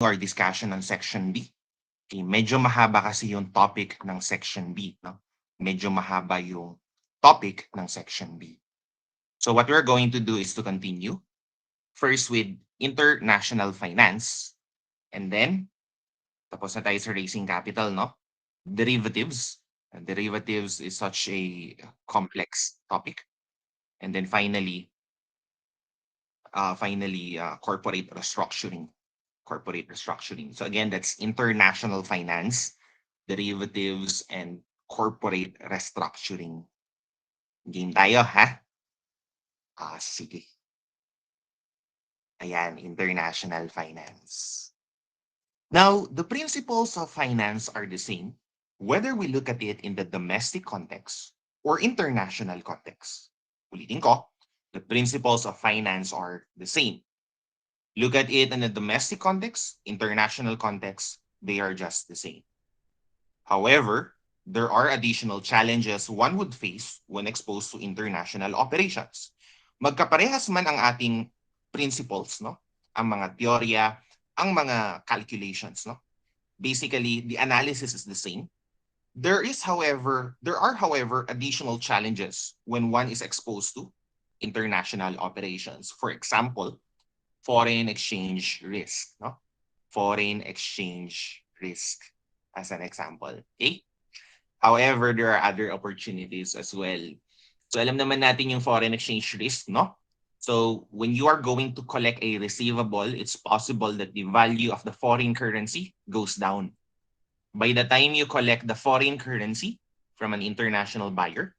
our discussion on Section B. Okay, medyo mahaba kasi yung topic ng Section B. No? Medyo mahaba yung topic ng Section B. So what we're going to do is to continue first with international finance, and then tapos na tayo sa raising capital, no? Derivatives. Derivatives is such a complex topic. And then finally, corporate restructuring. Corporate restructuring. So again, that's international finance, derivatives, and corporate restructuring. Game tayo, ha? Sige. Ayan, international finance. Now, the principles of finance are the same, whether we look at it in the domestic context or international context. Ulitin ko, the principles of finance are the same. Look at it in the domestic context, international context, they are just the same. However, there are additional challenges one would face when exposed to international operations. Magkaparehas man ang ating principles, no? Ang mga teorya, ang mga calculations, no? Basically, the analysis is the same. There are however additional challenges when one is exposed to international operations. For example, foreign exchange risk, no? Foreign exchange risk as an example. Okay? However, there are other opportunities as well. So alam naman natin yung foreign exchange risk, no? So when you are going to collect a receivable, it's possible that the value of the foreign currency goes down. By the time you collect the foreign currency from an international buyer,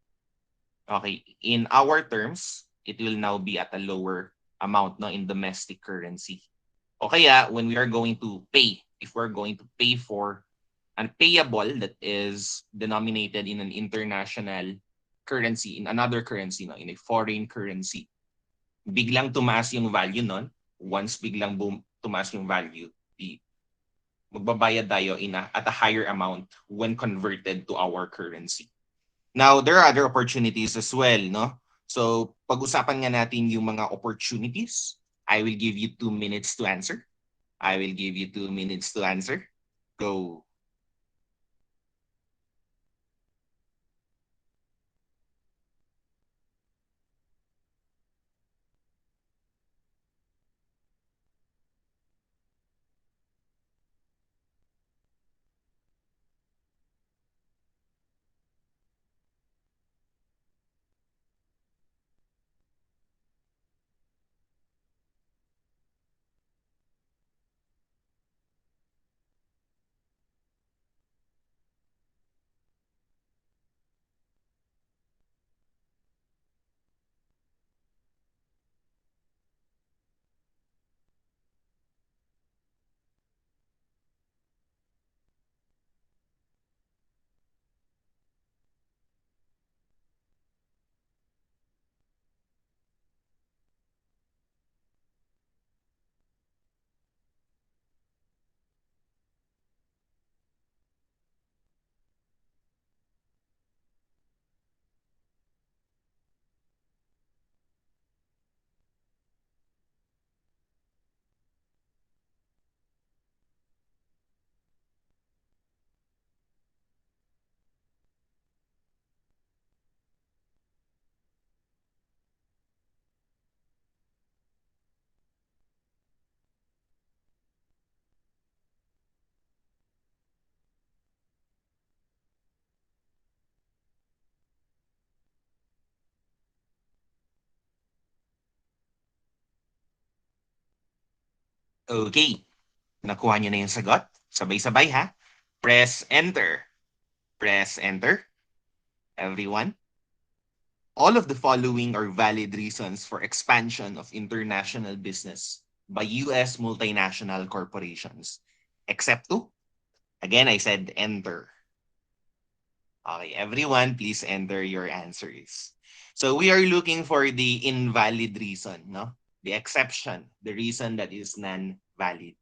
okay, in our terms, it will now be at a lower amount, no, in domestic currency. O kaya, when we are going to pay, if we're going to pay for an payable that is denominated in an international currency, in another currency, no, in a foreign currency, biglang tumaas yung value nun. Once biglang tumaas yung value, magbabayad tayo at a higher amount when converted to our currency. Now, there are other opportunities as well, no? So, pag-usapan nga natin yung mga opportunities. I will give you 2 minutes to answer. I will give you 2 minutes to answer. Go. Okay. Nakuha niyo na yung sagot? Sabay-sabay, ha? Press enter. Press enter. Everyone. All of the following are valid reasons for expansion of international business by US multinational corporations. Except to, again, I said enter. Okay, everyone, please enter your answers. So we are looking for the invalid reason, no? The exception, the reason that is non-valid.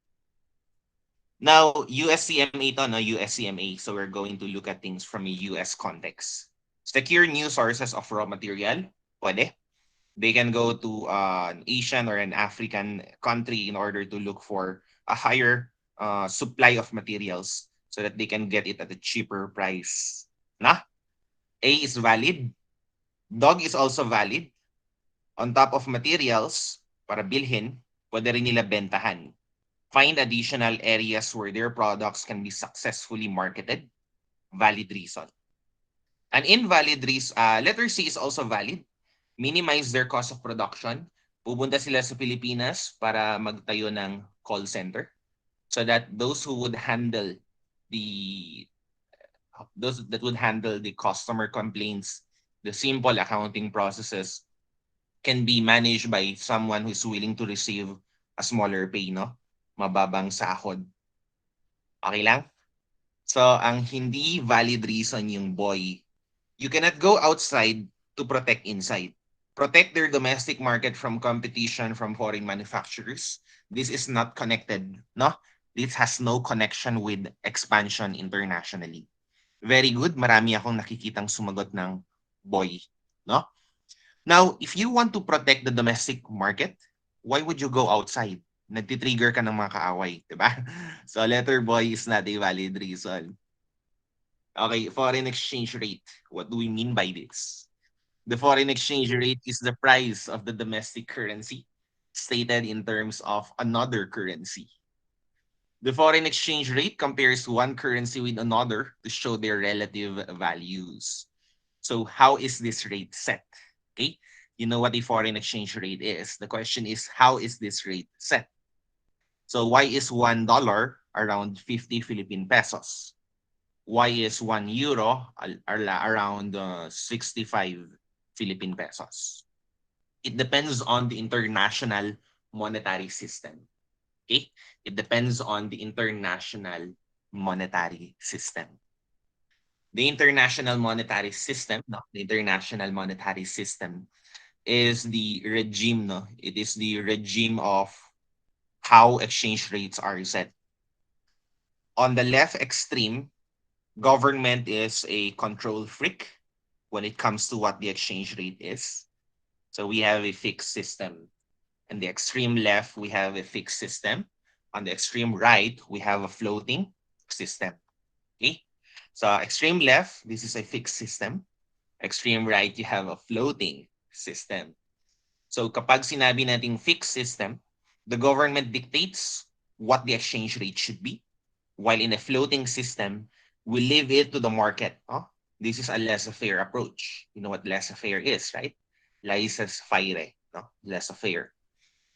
Now, USCMA to, no? USCMA. So we're going to look at things from a US context. Secure new sources of raw material. Pwede. They can go to an Asian or an African country in order to look for a higher supply of materials so that they can get it at a cheaper price. Na? A is valid. Dog is also valid. On top of materials, para bilhin, pwede rin nila bentahan. Find additional areas where their products can be successfully marketed. Valid reason. An invalid reason, letter C is also valid. Minimize their cost of production. Pupunta sila sa Pilipinas para magtayo ng call center so that the those that would handle the customer complaints, the simple accounting processes can be managed by someone who's willing to receive a smaller pay, no? Mababang sahod. Okay lang? So, ang hindi valid reason yung boy, you cannot go outside to protect inside. Protect their domestic market from competition from foreign manufacturers. This is not connected, no? This has no connection with expansion internationally. Very good. Marami akong nakikitang sumagot ng boy, no? Now, if you want to protect the domestic market, why would you go outside? Nagtitrigger ka ng mga kaaway, di ba? So, letter boy is not a valid reason. Okay, foreign exchange rate. What do we mean by this? The foreign exchange rate is the price of the domestic currency stated in terms of another currency. The foreign exchange rate compares one currency with another to show their relative values. So how is this rate set? Okay, you know what a foreign exchange rate is. The question is, how is this rate set? So why is $1 around 50 Philippine pesos? Why is €1 around 65 Philippine pesos? It depends on the international monetary system. Okay? It depends on the international monetary system. The international monetary system, no, the international monetary system is the regime, no? It is the regime of how exchange rates are set. On the left extreme, government is a control freak when it comes to what the exchange rate is. So we have a fixed system. On the extreme left, we have a fixed system. On the extreme right, we have a floating system. Okay? So extreme left, this is a fixed system. Extreme right, you have a floating system. So kapag sinabi nating fixed system, the government dictates what the exchange rate should be. While in a floating system, we leave it to the market. Oh, this is a laissez-faire approach. You know what laissez-faire is, right? Laissez-faire, no? Laissez-faire.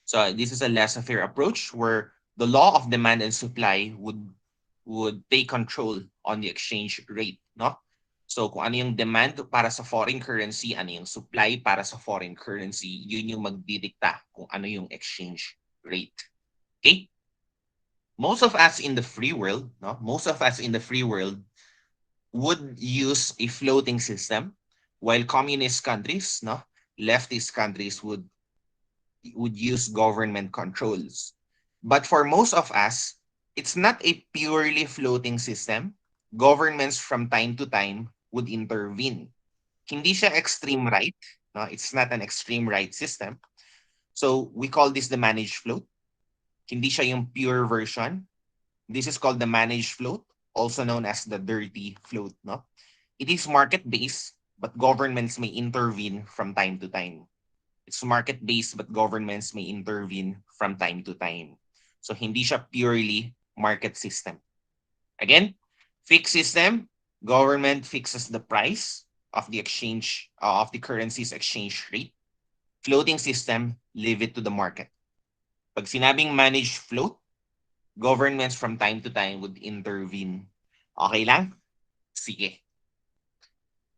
So this is a laissez-faire approach where the law of demand and supply would take control on the exchange rate, no? So kung ano yung demand para sa foreign currency, ano yung supply para sa foreign currency, yun yung magdidikta kung ano yung exchange rate. Okay? Most of us in the free world, no? Most of us in the free world would use a floating system, while communist countries, no, leftist countries would use government controls. But for most of us, it's not a purely floating system. Governments from time to time would intervene. Hindi siya extreme right, no? It's not an extreme right system. So we call this the managed float. Hindi siya yung pure version. This is called the managed float, also known as the dirty float. No? It is market-based, but governments may intervene from time to time. It's market-based, but governments may intervene from time to time. So hindi siya purely market system. Again, fixed system, government fixes the price of the exchange of the currency's exchange rate. Floating system, leave it to the market. Pag sinabing managed float, governments from time to time would intervene. Okay lang? Sige.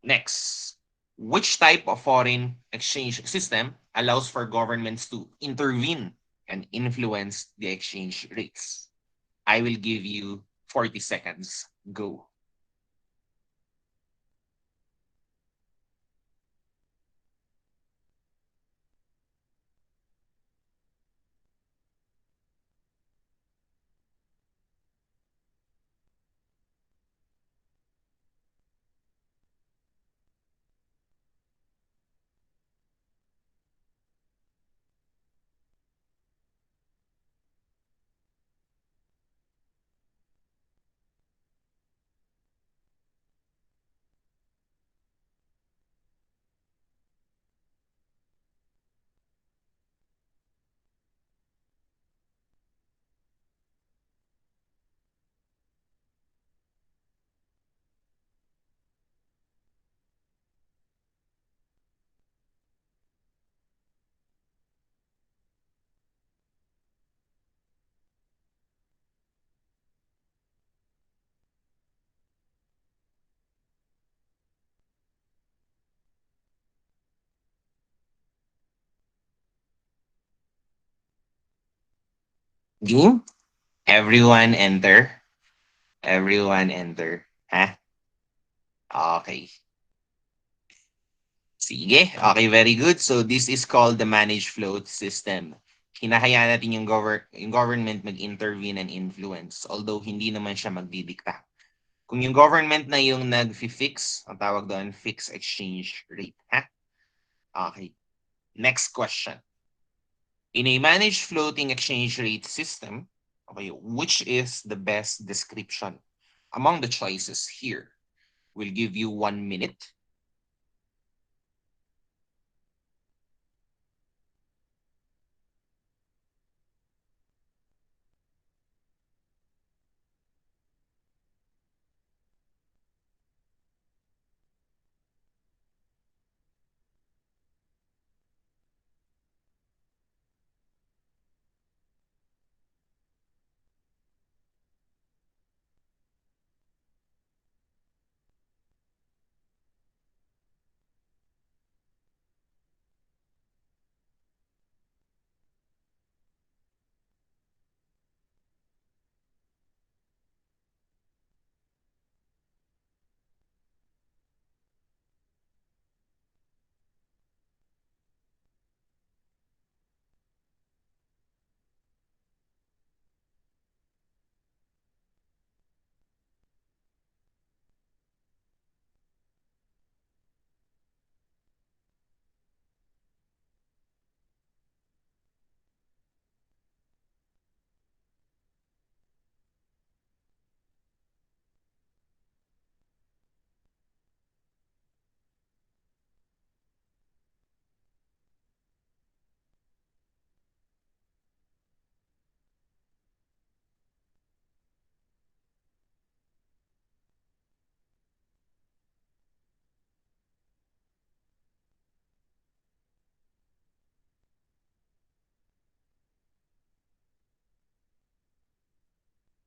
Next. Which type of foreign exchange system allows for governments to intervene and influence the exchange rates? I will give you 40 seconds. Go. Game? Everyone enter. Everyone enter. Ha? Okay. Sige. Okay, very good. So this is called the managed float system. Hinahayaan natin yung government mag-intervene and influence. Although hindi naman siya magdidikta. Kung yung government na yung nag-fix, ang tawag doon, fixed exchange rate. Ha? Okay. Next question. In a managed floating exchange rate system, okay, which is the best description among the choices here? We'll give you 1 minute.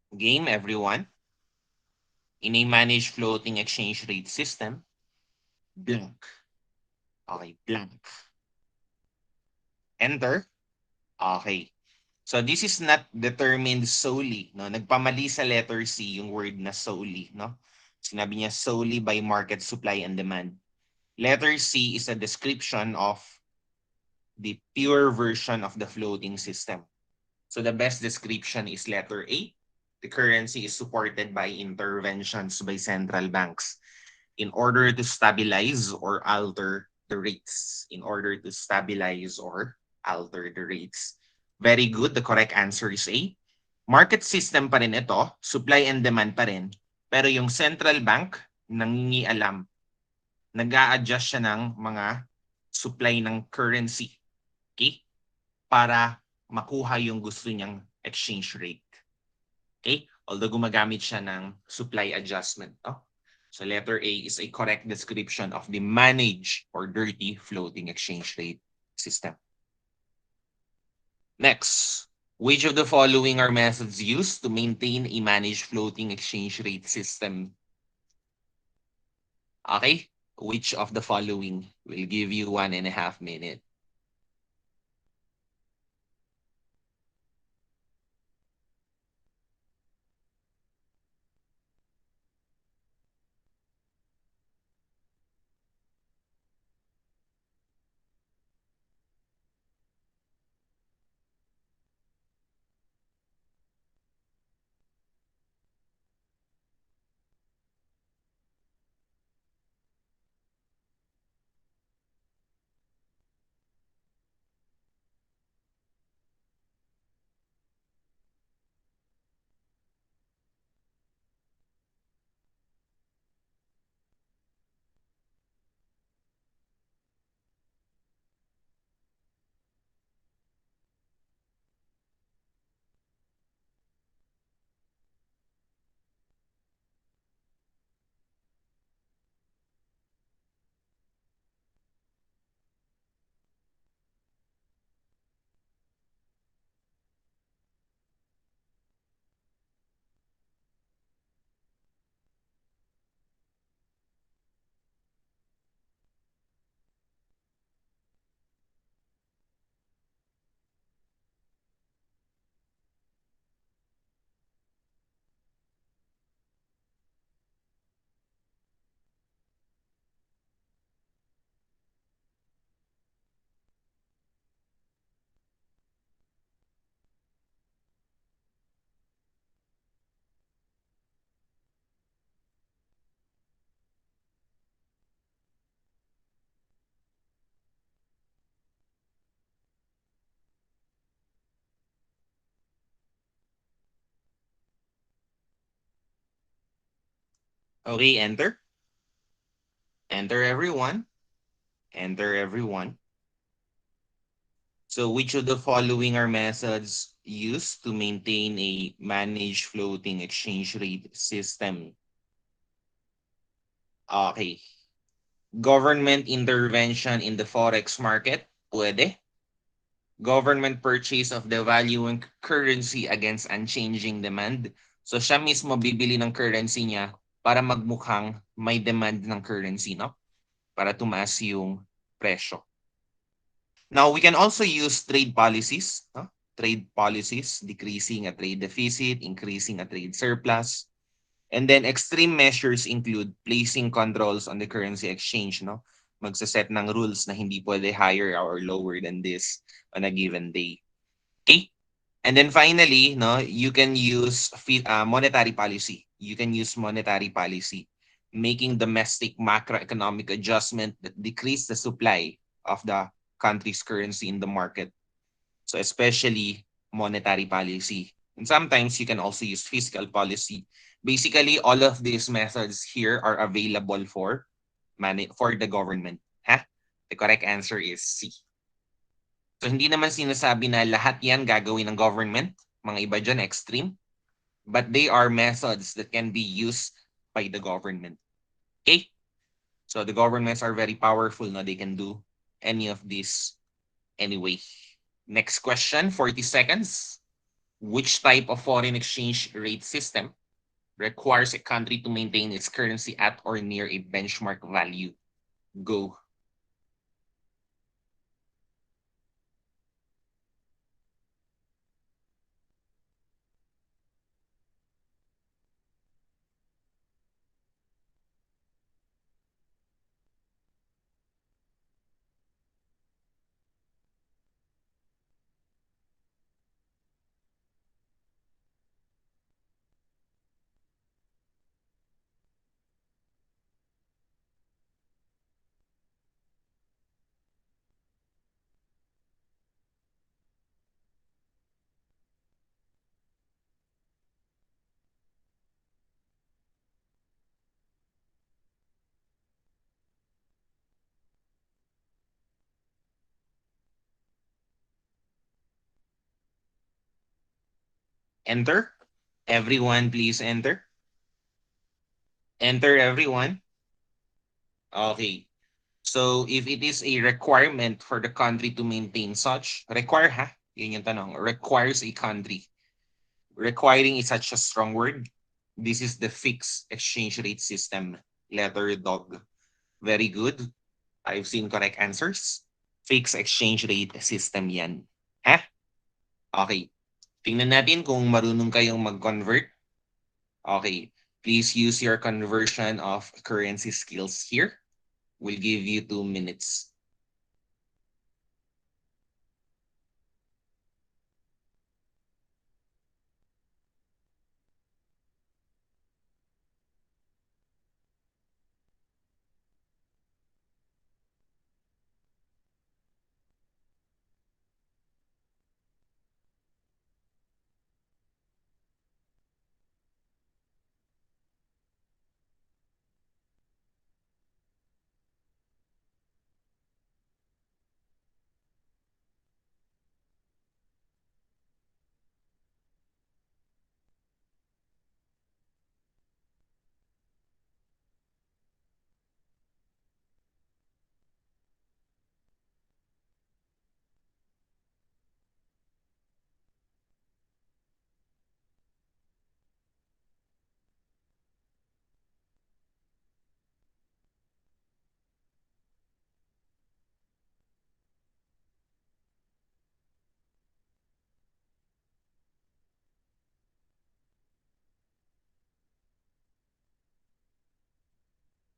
Game, everyone. In a managed floating exchange rate system, blank. Okay, blank. Enter. Okay. So this is not determined solely, no? Nagpamali sa letter C yung word na solely, no? Sinabi niya solely by market supply and demand. Letter C is a description of the pure version of the floating system. So the best description is letter A. The currency is supported by interventions by central banks in order to stabilize or alter the rates. In order to stabilize or alter the rates. Very good. The correct answer is A. Market system pa rin ito. Supply and demand pa rin. Pero yung central bank, nangingialam. Nag-a-adjust siya ng mga supply ng currency. Okay? Para makuha yung gusto niyang exchange rate. Okay? Although gumagamit siya ng supply adjustment. No? So letter A is a correct description of the managed or dirty floating exchange rate system. Next, which of the following are methods used to maintain a managed floating exchange rate system? Okay? Which of the following will give you 1.5 minutes? Okay, enter. Enter everyone. Enter everyone. So which of the following are methods used to maintain a managed floating exchange rate system? Okay. Government intervention in the forex market? Pwede. Government purchase of the valuing currency against unchanging demand. So siya mismo bibili ng currency niya para magmukhang may demand ng currency, no? Para tumaas yung presyo. Now, we can also use trade policies, no? Trade policies, decreasing a trade deficit, increasing a trade surplus. And then extreme measures include placing controls on the currency exchange, no? Magsaset ng rules na hindi pwede higher or lower than this on a given day. Okay? And then finally, no, you can use monetary policy. You can use monetary policy, making domestic macroeconomic adjustment that decrease the supply of the country's currency in the market. So especially monetary policy. And sometimes you can also use fiscal policy. Basically, all of these methods here are available for for the government. Ha? The correct answer is C. So hindi naman sinasabi na lahat yan gagawin ng government. Mga iba dyan extreme. But they are methods that can be used by the government. Okay? So the governments are very powerful. No? They can do any of this anyway. Next question, 40 seconds. Which type of foreign exchange rate system requires a country to maintain its currency at or near a benchmark value? Go. Enter. Everyone, please enter. Enter everyone. Okay. So if it is a requirement for the country to maintain such, require ha? Yun yung tanong. Requires a country. Requiring is such a strong word. This is the fixed exchange rate system. Letter dog. Very good. I've seen correct answers. Fixed exchange rate system yan. Ha? Okay. Tingnan natin kung marunong kayong mag-convert. Okay. Please use your conversion of currency skills here. We'll give you 2 minutes.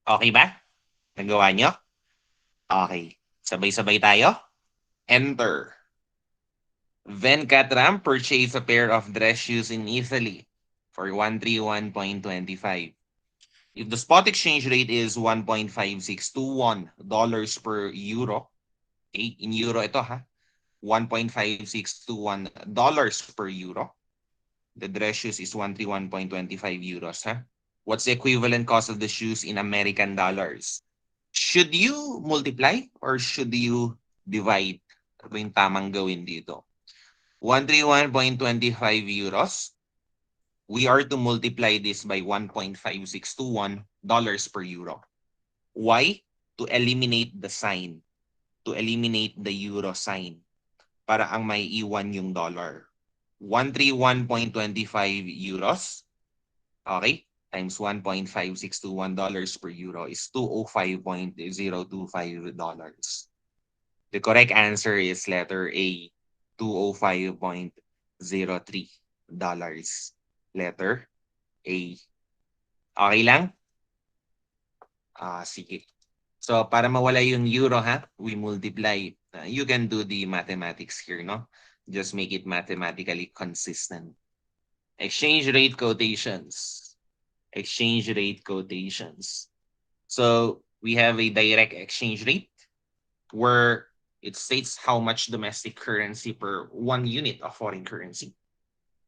Okay ba? Nagawa nyo? Okay. Sabay-sabay tayo. Enter. Venkatram purchased a pair of dress shoes in Italy for 131.25. If the spot exchange rate is 1.5621 dollars per euro, okay, in euro ito ha, 1.5621 dollars per euro. The dress shoes is 131.25 euros ha. What's the equivalent cost of the shoes in American dollars? Should you multiply or should you divide? Ano ba yung tamang gawin dito? 131.25 euros. We are to multiply this by 1.5621 dollars per euro. Why? To eliminate the sign. To eliminate the euro sign. Para ang may iwan yung dollar. 131.25 euros. Okay? Times 1.5621 dollars per euro is 205.025 dollars. The correct answer is letter A, 205.03 dollars. Letter A. Okay lang? Sige. So, para mawala yung euro, ha? We multiply. You can do the mathematics here, no? Just make it mathematically consistent. Exchange rate quotations. Exchange rate quotations. So, we have a direct exchange rate where it states how much domestic currency per one unit of foreign currency.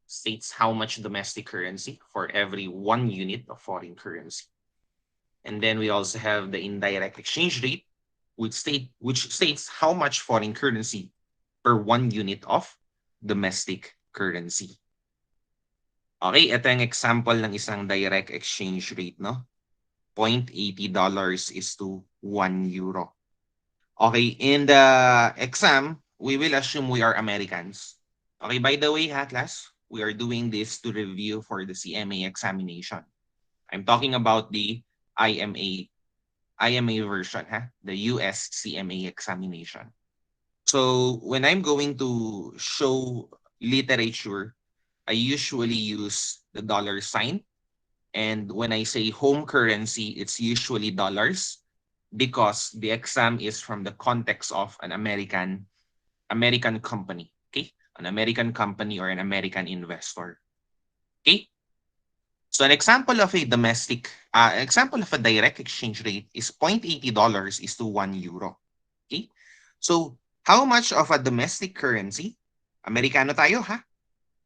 States how much domestic currency for every one unit of foreign currency. And then we also have the indirect exchange rate, which states how much foreign currency per one unit of domestic currency. Okay, ito yung example ng isang direct exchange rate, no? $0.80 is to 1 euro. Okay, in the exam, we will assume we are Americans. Okay, by the way, ha, class, we are doing this to review for the CMA examination. I'm talking about the IMA IMA version, ha? The US CMA examination. So when I'm going to show literature, I usually use the dollar sign. And when I say home currency, it's usually dollars because the exam is from the context of an American company. Okay. An American company or an American investor. Okay. So an example of a direct exchange rate is $0.80 is to 1 euro. Okay? So how much of a domestic currency? Amerikano tayo ha?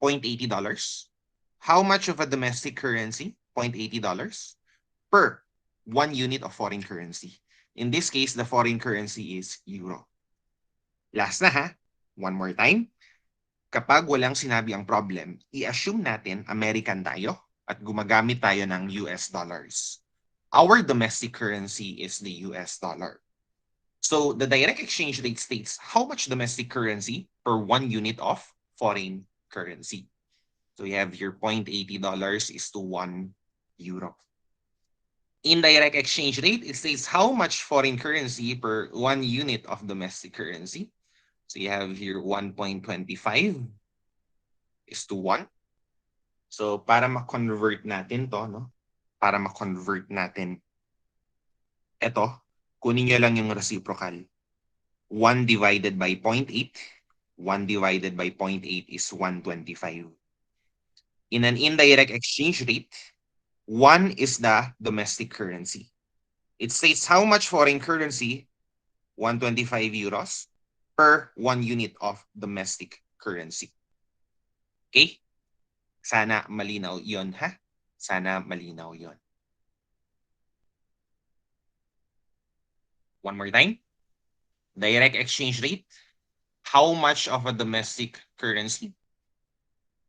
$0.80. How much of a domestic currency? $0.80 per 1 unit of foreign currency. In this case, the foreign currency is euro. Last na ha? One more time. Kapag walang sinabi ang problem, i-assume natin American tayo at gumagamit tayo ng US dollars. Our domestic currency is the US dollar. So the direct exchange rate states how much domestic currency per one unit of foreign currency. So you have your $0.80 is to 1 euro. Indirect exchange rate, it states how much foreign currency per one unit of domestic currency. So you have here 1.25 is to 1. So para ma-convert natin to, no? Para ma-convert natin ito, kunin nyo lang yung reciprocal. 1 divided by 0.8. 1 divided by 0.8 is 125. In an indirect exchange rate, 1 is the domestic currency. It states how much foreign currency, 125 euros, per 1 unit of domestic currency. Okay? Sana malinaw yon ha? Sana malinaw yon. One more time. Direct exchange rate. How much of a domestic currency?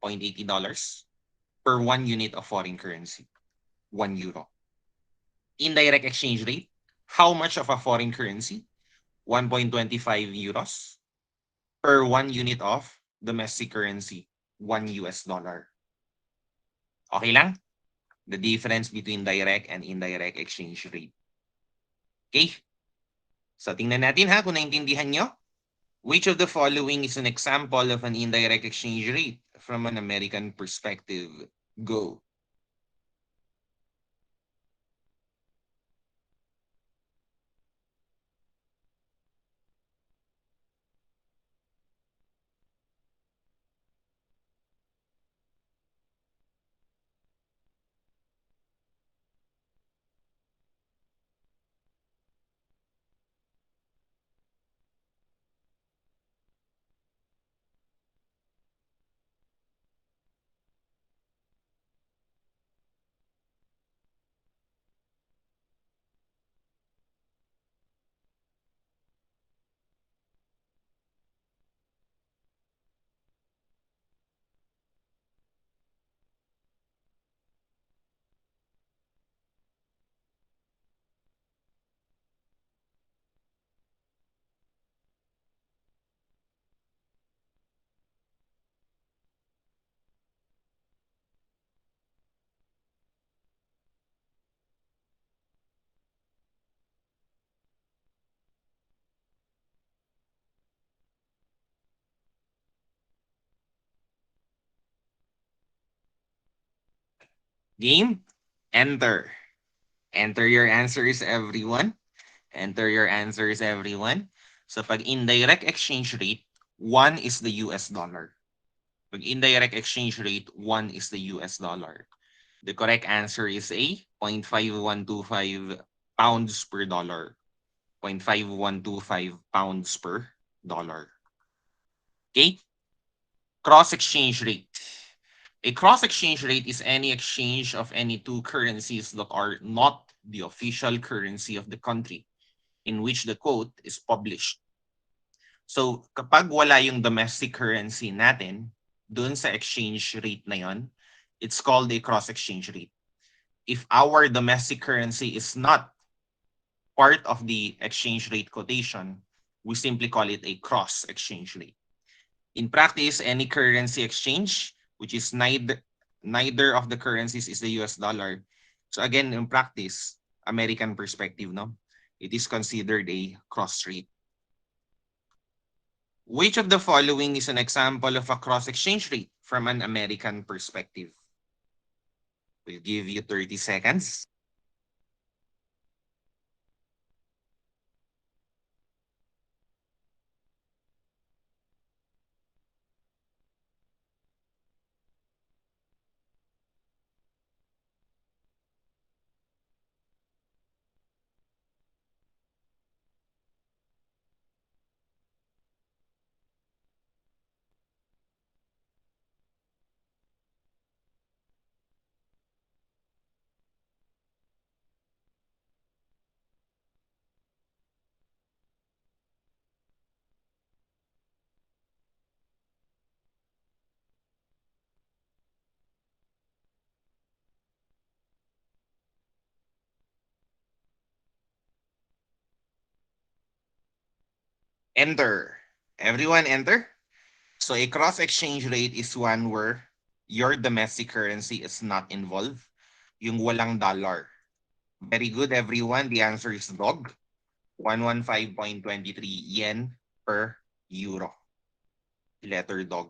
$0.80 per 1 unit of foreign currency. 1 euro. Indirect exchange rate. How much of a foreign currency? 1.25 euros per 1 unit of domestic currency. 1 US dollar. Okay lang? The difference between direct and indirect exchange rate. Okay? So tingnan natin ha kung naintindihan nyo. Which of the following is an example of an indirect exchange rate from an American perspective? Go. Game? Enter. Enter your answers, everyone. Enter your answers, everyone. So pag indirect exchange rate, 1 is the US dollar. Pag indirect exchange rate, 1 is the US dollar. The correct answer is A, 0.5125 pounds per dollar. 0.5125 pounds per dollar. Okay? Cross exchange rate. A cross exchange rate is any exchange of any two currencies that are not the official currency of the country in which the quote is published. So kapag wala yung domestic currency natin dun sa exchange rate na yon, it's called a cross exchange rate. If our domestic currency is not part of the exchange rate quotation, we simply call it a cross exchange rate. In practice, any currency exchange, which is neither of the currencies is the US dollar. So again, in practice, American perspective, no, it is considered a cross rate. Which of the following is an example of a cross exchange rate from an American perspective? We'll give you 30 seconds. Enter. Everyone enter. So a cross exchange rate is one where your domestic currency is not involved. Yung walang dollar. Very good, everyone. The answer is dog. 115.23 yen per euro. Letter dog.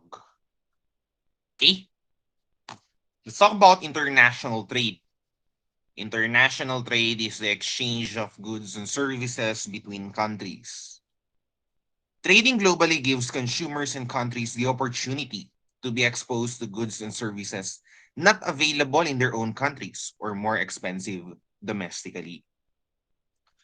Okay. Let's talk about international trade. International trade is the exchange of goods and services between countries. Trading globally gives consumers and countries the opportunity to be exposed to goods and services not available in their own countries or more expensive domestically.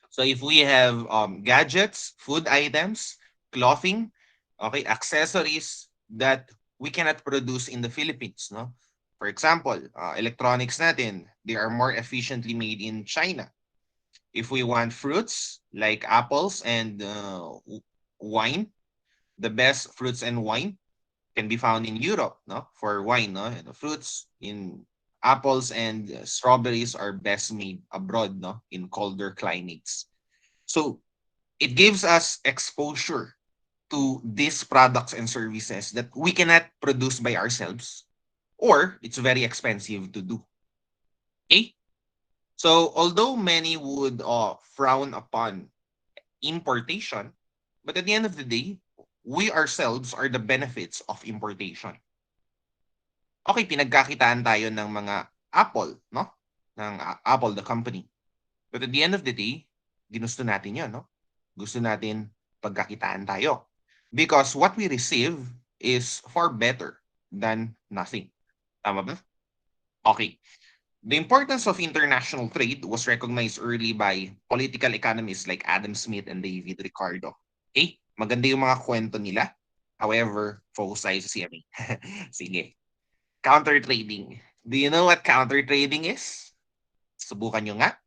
So if we have gadgets, food items, clothing, okay, accessories that we cannot produce in the Philippines, no? For example, electronics natin, they are more efficiently made in China. If we want fruits like apples and wine, the best fruits and wine can be found in Europe, no? For wine, no? And the fruits in apples and strawberries are best made abroad, no? In colder climates. So it gives us exposure to these products and services that we cannot produce by ourselves or it's very expensive to do. Okay? So although many would frown upon importation, but at the end of the day, we ourselves are the benefits of importation. Okay, pinagkakitaan tayo ng mga Apple, no? Ng Apple, the company. But at the end of the day, ginusto natin yun, no? Gusto natin pagkakitaan tayo. Because what we receive is far better than nothing. Tama ba? Okay. The importance of international trade was recognized early by political economists like Adam Smith and David Ricardo. Okay? Maganda yung mga kwento nila. However, focus tayo sa CME. Sige. Counter trading. Do you know what counter trading is? Subukan nyo nga.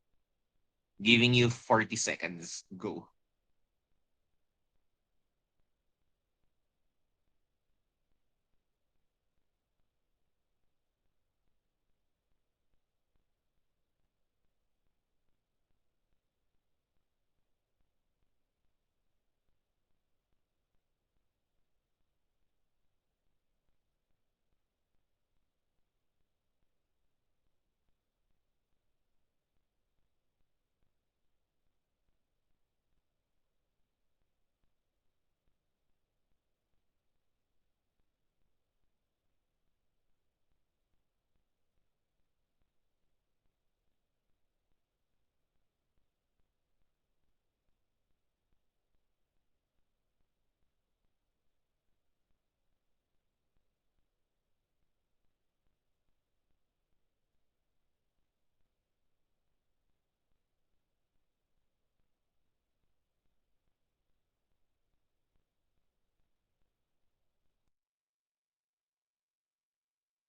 Giving you 40 seconds. Go.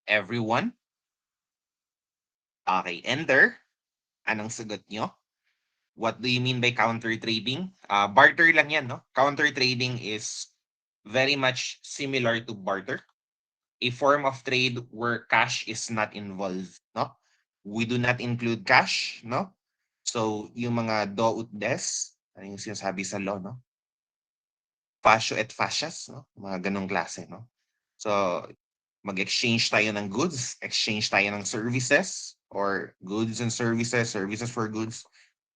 Everyone? Okay, enter. Anong sagot nyo? What do you mean by counter trading? Barter lang yan, no? Counter trading is very much similar to barter. A form of trade where cash is not involved, no? We do not include cash, no? So, yung mga do ut des, ano yung sinasabi sa law, no? Fascio et fascias, no? Mga ganong klase, no? So, mag-exchange tayo ng goods, exchange tayo ng services, or goods and services, services for goods,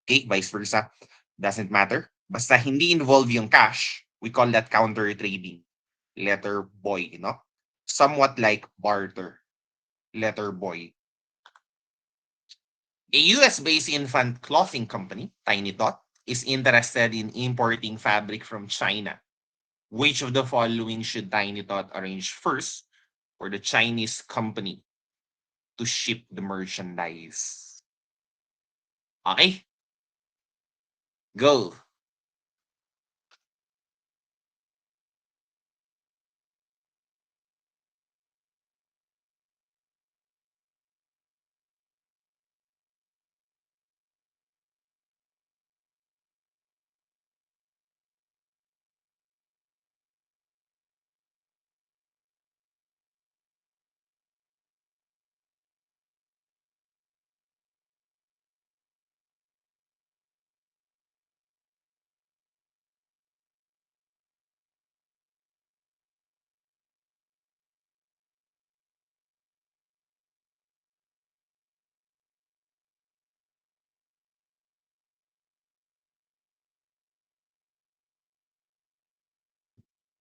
okay, vice versa. Doesn't matter. Basta hindi involve yung cash, we call that counter trading. Letter boy, no? Somewhat like barter. Letter boy. A US-based infant clothing company, Tiny Tot, is interested in importing fabric from China. Which of the following should Tiny Tot arrange first for the Chinese company to ship the merchandise? Okay, go.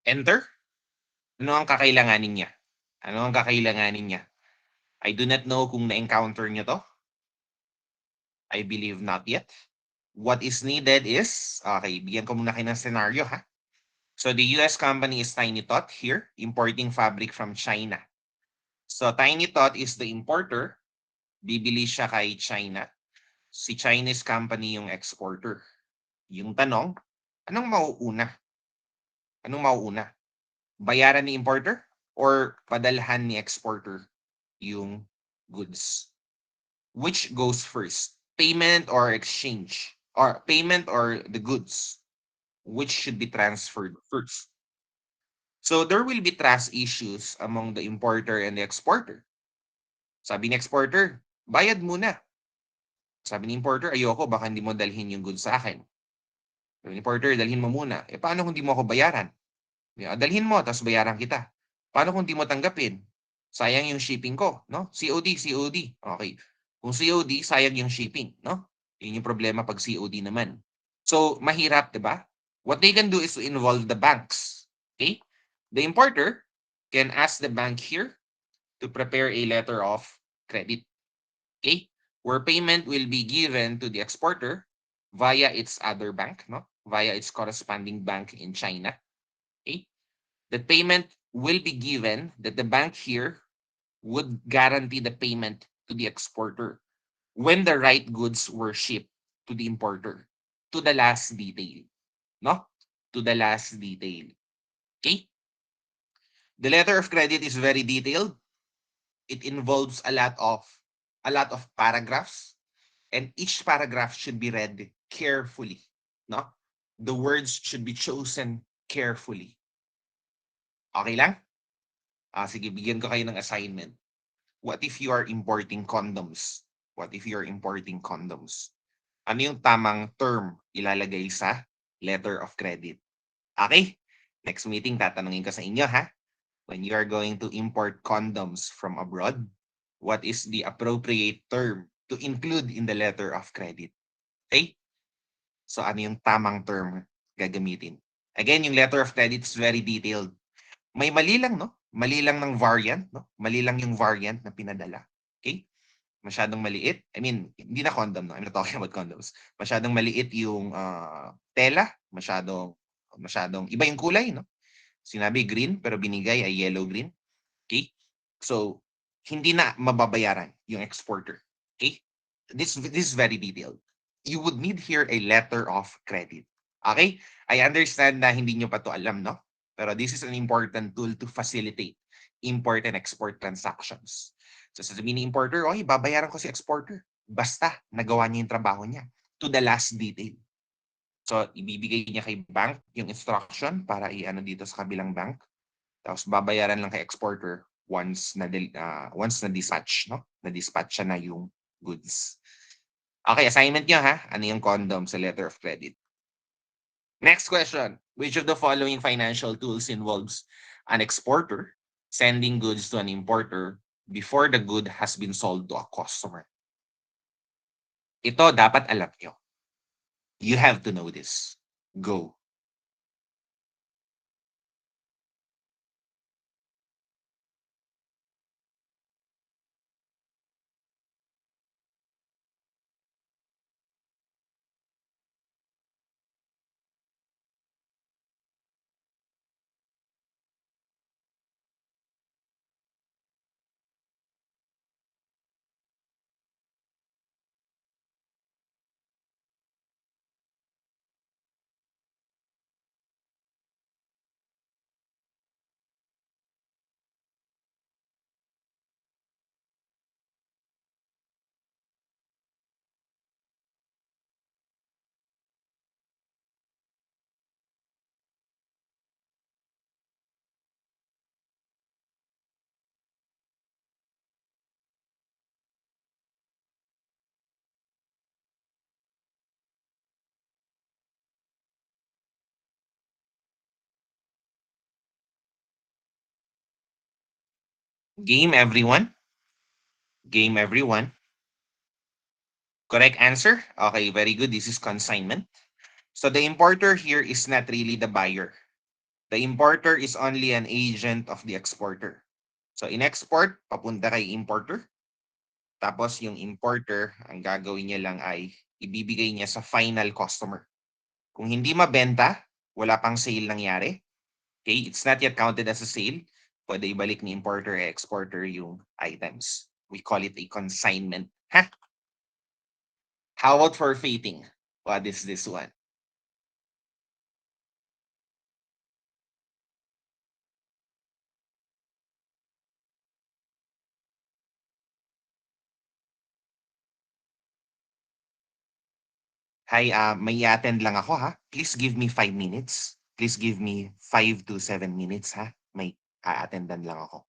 Enter. Ano ang kakailanganin niya? Ano ang kakailanganin niya? I do not know kung na-encounter niyo to. I believe not yet. What is needed is, okay, bigyan ko muna kayo ng scenario ha. So the US company is Tiny Tot here, importing fabric from China. So Tiny Tot is the importer, bibili siya kay China. Si Chinese company yung exporter. Yung tanong, anong mauuna? Anong mauuna? Bayaran ni importer or padalhan ni exporter yung goods? Which goes first? Payment or exchange? Or payment or the goods? Which should be transferred first? So there will be trust issues among the importer and the exporter. Sabi ni exporter, bayad muna. Sabi ni importer, ayoko, baka hindi mo dalhin yung goods sa akin. Sabi ni importer, dalhin mo muna. Paano kung hindi mo ako bayaran? Dalhin mo, tapos bayaran kita. Paano kung hindi mo tanggapin? Sayang yung shipping ko, no? COD, COD. Okay. Kung COD, sayang yung shipping, no? Yun yung problema pag COD naman. So, mahirap, di ba? What they can do is to involve the banks. Okay? The importer can ask the bank here to prepare a letter of credit. Okay? Where payment will be given to the exporter via its other bank, no? Via its corresponding bank in China. Okay? The payment will be given that the bank here would guarantee the payment to the exporter when the right goods were shipped to the importer to the last detail, no? To the last detail. Okay? The letter of credit is very detailed. It involves a lot of paragraphs, and each paragraph should be read carefully, no? The words should be chosen carefully. Okay lang? Sige, bigyan ko kayo ng assignment. What if you are importing condoms? What if you are importing condoms? Ano yung tamang term ilalagay sa letter of credit? Okay? Next meeting, tatanungin ko sa inyo ha. When you are going to import condoms from abroad, what is the appropriate term to include in the letter of credit? Okay? So ano yung tamang term gagamitin? Again, yung letter of credit is very detailed. May mali lang, no? Mali lang ng variant, no? Mali lang yung variant na pinadala. Okay? Masyadong maliit. I mean, hindi na condom, no? I'm not talking about condoms. Masyadong maliit yung tela. Masyadong iba yung kulay, no? Sinabi green, pero binigay ay yellow-green. Okay? So, hindi na mababayaran yung exporter. Okay? This is very detailed. You would need here a letter of credit. Okay? I understand na hindi nyo pa to alam, no? Pero this is an important tool to facilitate import and export transactions. So sasabihin ni importer, "Oy, babayaran ko si exporter. Basta nagawa niya yung trabaho niya to the last detail." So ibibigay niya kay bank yung instruction para i-ano dito sa kabilang bank. Tapos babayaran lang kay exporter once na dispatch, no? Na-dispatch siya na yung goods. Okay, assignment niyo ha. Ano yung condom sa letter of credit? Next question. Which of the following financial tools involves an exporter sending goods to an importer before the good has been sold to a customer? Ito dapat alam nyo. You have to know this. Go. Game, everyone. Game, everyone. Correct answer? Okay, very good. This is consignment. So the importer here is not really the buyer. The importer is only an agent of the exporter. So in-export, papunta kay importer. Tapos yung importer, ang gagawin niya lang ay ibibigay niya sa final customer. Kung hindi mabenta, wala pang sale nangyari, okay, it's not yet counted as a sale, pwede ibalik ni importer e exporter yung items. We call it a consignment. Ha? How about forfeiting? What is this one? Hi, may i-attend lang ako ha. Please give me 5 minutes. Please give me 5 to 7 minutes ha. May a-attendan lang ako.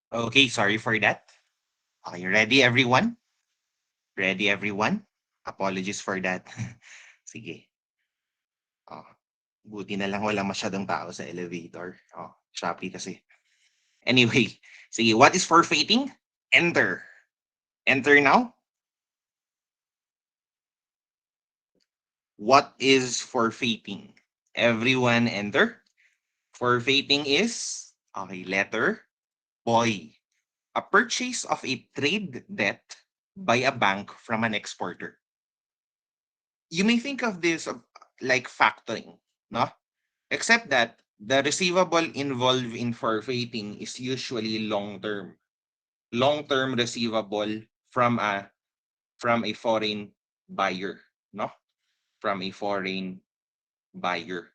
Okay, sorry for that. Okay, ready everyone? Ready everyone? Apologies for that. Sige. Oh, buti na lang wala masyadong tao sa elevator. Oh, Shopee kasi. Anyway, sige, what is forfeiting? Enter. Enter now. What is forfeiting? Everyone enter. Forfeiting is, okay, letter boy. A purchase of a trade debt by a bank from an exporter. You may think of this like factoring, no? Except that the receivable involved in forfeiting is usually long term. Long term receivable from a foreign buyer, no? From a foreign buyer.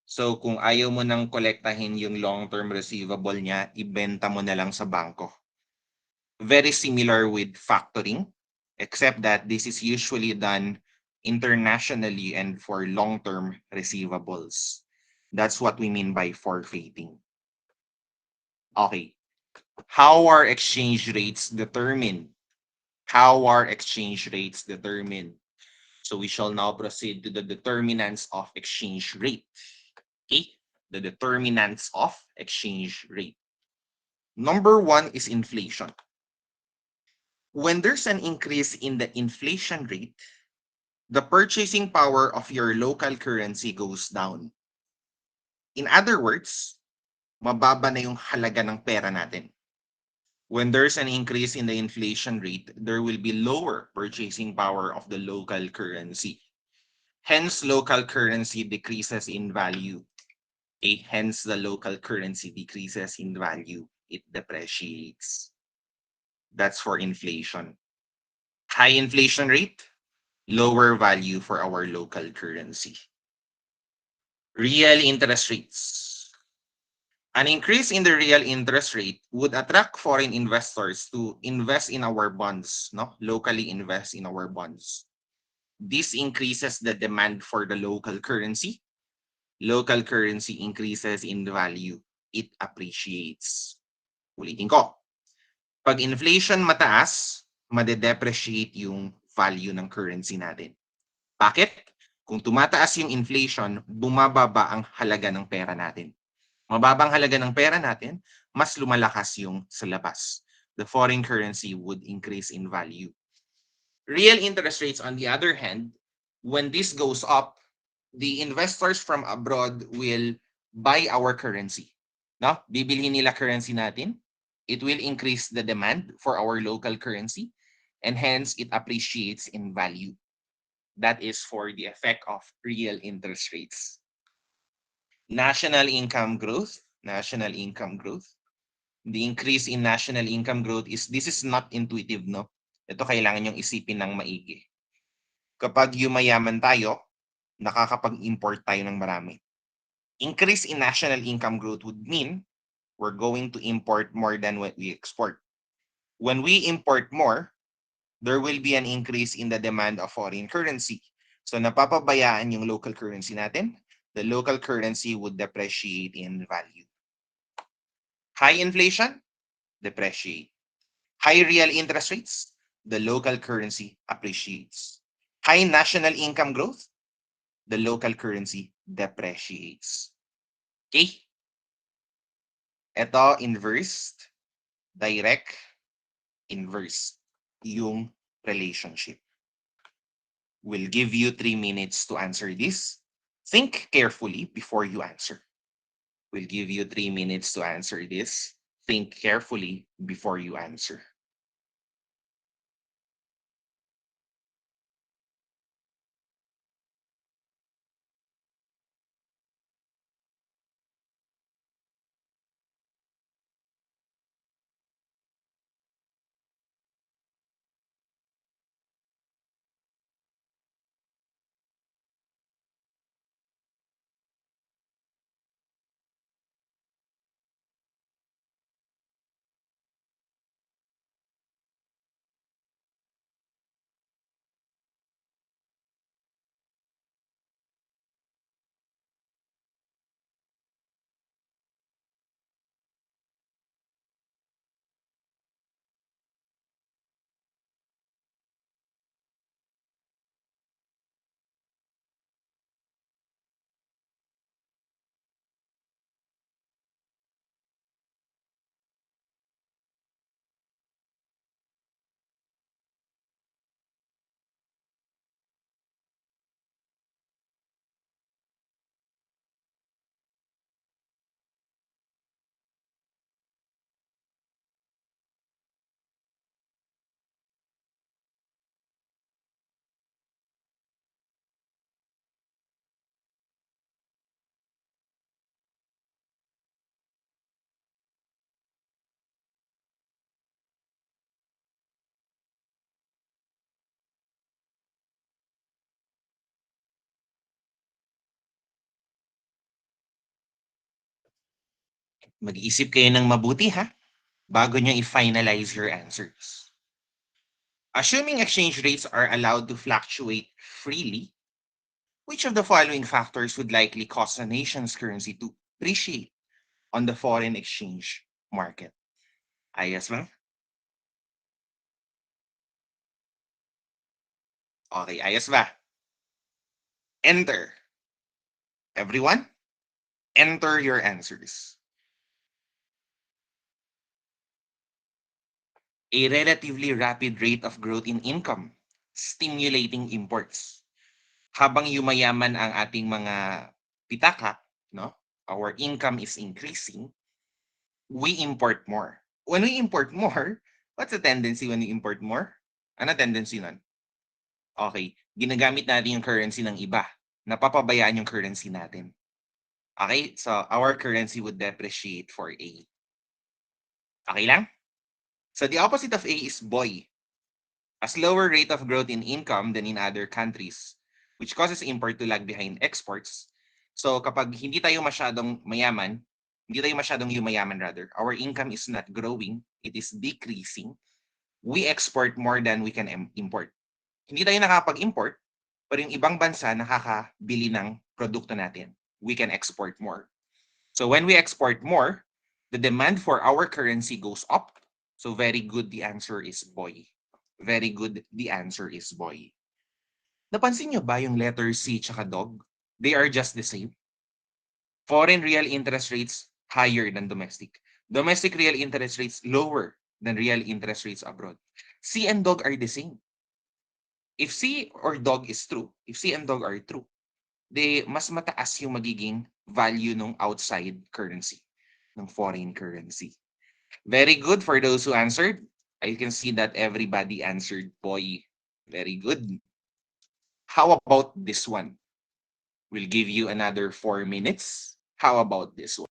So kung ayaw mo nang kolektahin yung long-term receivable niya, ibenta mo na lang sa bangko. Very similar with factoring, except that this is usually done internationally and for long-term receivables. That's what we mean by forfeiting. Okay. How are exchange rates determined? How are exchange rates determined? So we shall now proceed to the determinants of exchange rate. Okay? The determinants of exchange rate. Number one is inflation. When there's an increase in the inflation rate, the purchasing power of your local currency goes down. In other words, mababa na yung halaga ng pera natin. When there's an increase in the inflation rate, there will be lower purchasing power of the local currency. Hence, local currency decreases in value. Okay? Hence, the local currency decreases in value. It depreciates. That's for inflation. High inflation rate, lower value for our local currency. Real interest rates. An increase in the real interest rate would attract foreign investors to invest in our bonds, no? Locally invest in our bonds. This increases the demand for the local currency. Local currency increases in value. It appreciates. Ulitin ko. Pag inflation mataas, made-depreciate yung value ng currency natin. Bakit? Kung tumataas yung inflation, bumababa ang halaga ng pera natin. Mababang halaga ng pera natin, mas lumalakas yung sa labas. The foreign currency would increase in value. Real interest rates, on the other hand, when this goes up, the investors from abroad will buy our currency. No? Bibilhin nila currency natin. It will increase the demand for our local currency and hence it appreciates in value. That is for the effect of real interest rates. National income growth. National income growth. The increase in national income growth this is not intuitive, no? Ito kailangan yung isipin ng maigi. Kapag yumayaman tayo, nakakapag-import tayo ng marami. Increase in national income growth would mean we're going to import more than what we export. When we import more, there will be an increase in the demand of foreign currency. So napapabayaan yung local currency natin. The local currency would depreciate in value. High inflation, depreciate. High real interest rates, the local currency appreciates. High national income growth, the local currency depreciates. Okay? Ito, inverse, direct, inverse. Yung relationship. We'll give you 3 minutes to answer this. Think carefully before you answer. We'll give you 3 minutes to answer this. Think carefully before you answer. Mag-iisip kayo ng mabuti ha, bago nyo i-finalize your answers. Assuming exchange rates are allowed to fluctuate freely, which of the following factors would likely cause a nation's currency to appreciate on the foreign exchange market? Ayos ba? Okay, ayos ba? Enter. Everyone, enter your answers. A relatively rapid rate of growth in income, stimulating imports. Habang yumayaman ang ating mga pitaka, no? Our income is increasing, we import more. When we import more, what's the tendency when we import more? Ano tendency nun? Okay, ginagamit natin yung currency ng iba. Napapabayaan yung currency natin. Okay, so our currency would depreciate for A. Okay lang? So the opposite of A is boy. A slower rate of growth in income than in other countries, which causes import to lag behind exports. So kapag hindi tayo masyadong mayaman, hindi tayo masyadong yumayaman rather, our income is not growing, it is decreasing, we export more than we can import. Hindi tayo nakapag-import, pero yung ibang bansa nakakabili ng produkto natin. We can export more. So when we export more, the demand for our currency goes up. So very good, the answer is boy. Very good, the answer is boy. Napansin nyo ba yung letter C tsaka dog? They are just the same. Foreign real interest rates higher than domestic. Domestic real interest rates lower than real interest rates abroad. C and dog are the same. If C or dog is true, if C and dog are true, mas mataas yung magiging value ng outside currency, ng foreign currency. Very good for those who answered. I can see that everybody answered boy. Very good. How about this one? We'll give you another 4 minutes. How about this one?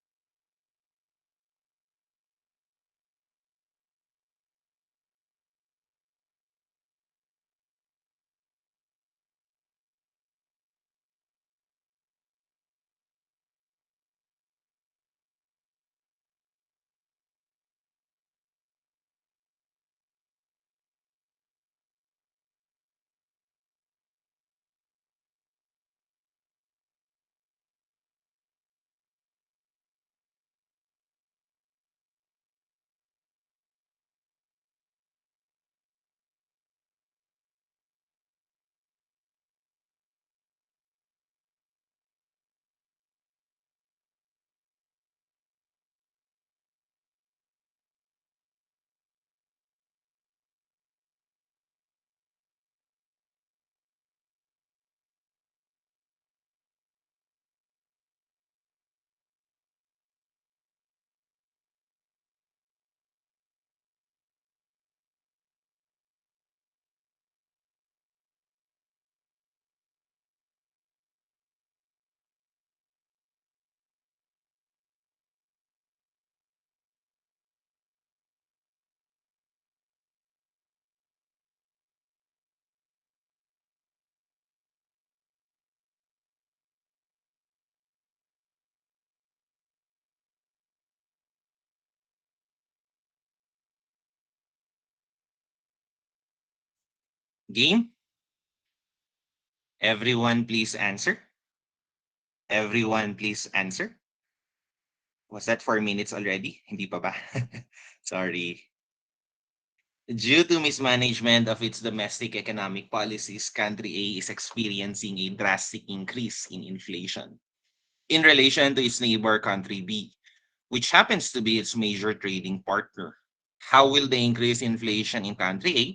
Game? Everyone please answer. Everyone please answer. Was that 4 minutes already? Hindi pa ba? Sorry. Due to mismanagement of its domestic economic policies, country A is experiencing a drastic increase in inflation in relation to its neighbor country B, which happens to be its major trading partner. How will the increased inflation in country A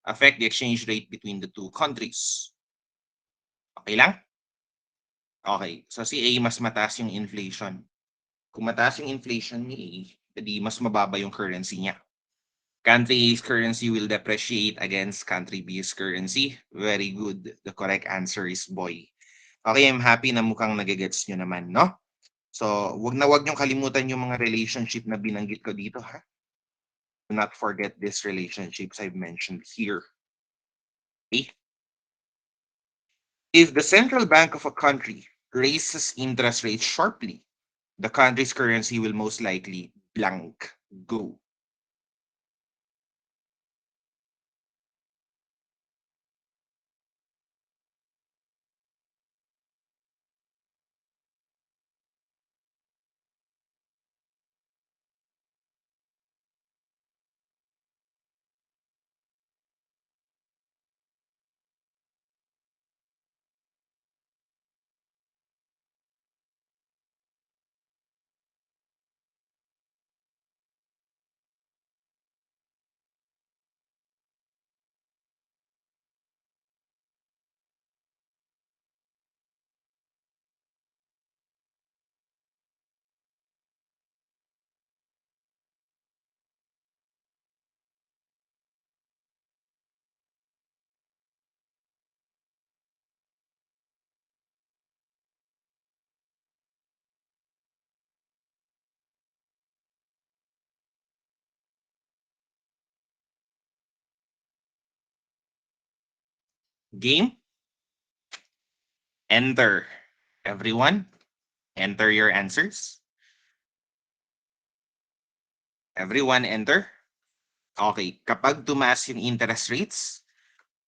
affect the exchange rate between the two countries? Okay lang? Okay. So si A mas mataas yung inflation. Kung mataas yung inflation ni A, edi mas mababa yung currency niya. Country A's currency will depreciate against country B's currency. Very good. The correct answer is boy. Okay, I'm happy na mukhang nagigets nyo naman, no? So, wag niyong kalimutan yung mga relationship na binanggit ko dito, ha? Do not forget these relationships I've mentioned here. Okay? If the central bank of a country raises interest rates sharply, the country's currency will most likely blank. Go. Game, enter. Everyone, enter your answers. Everyone, enter. Okay, kapag tumaas yung interest rates,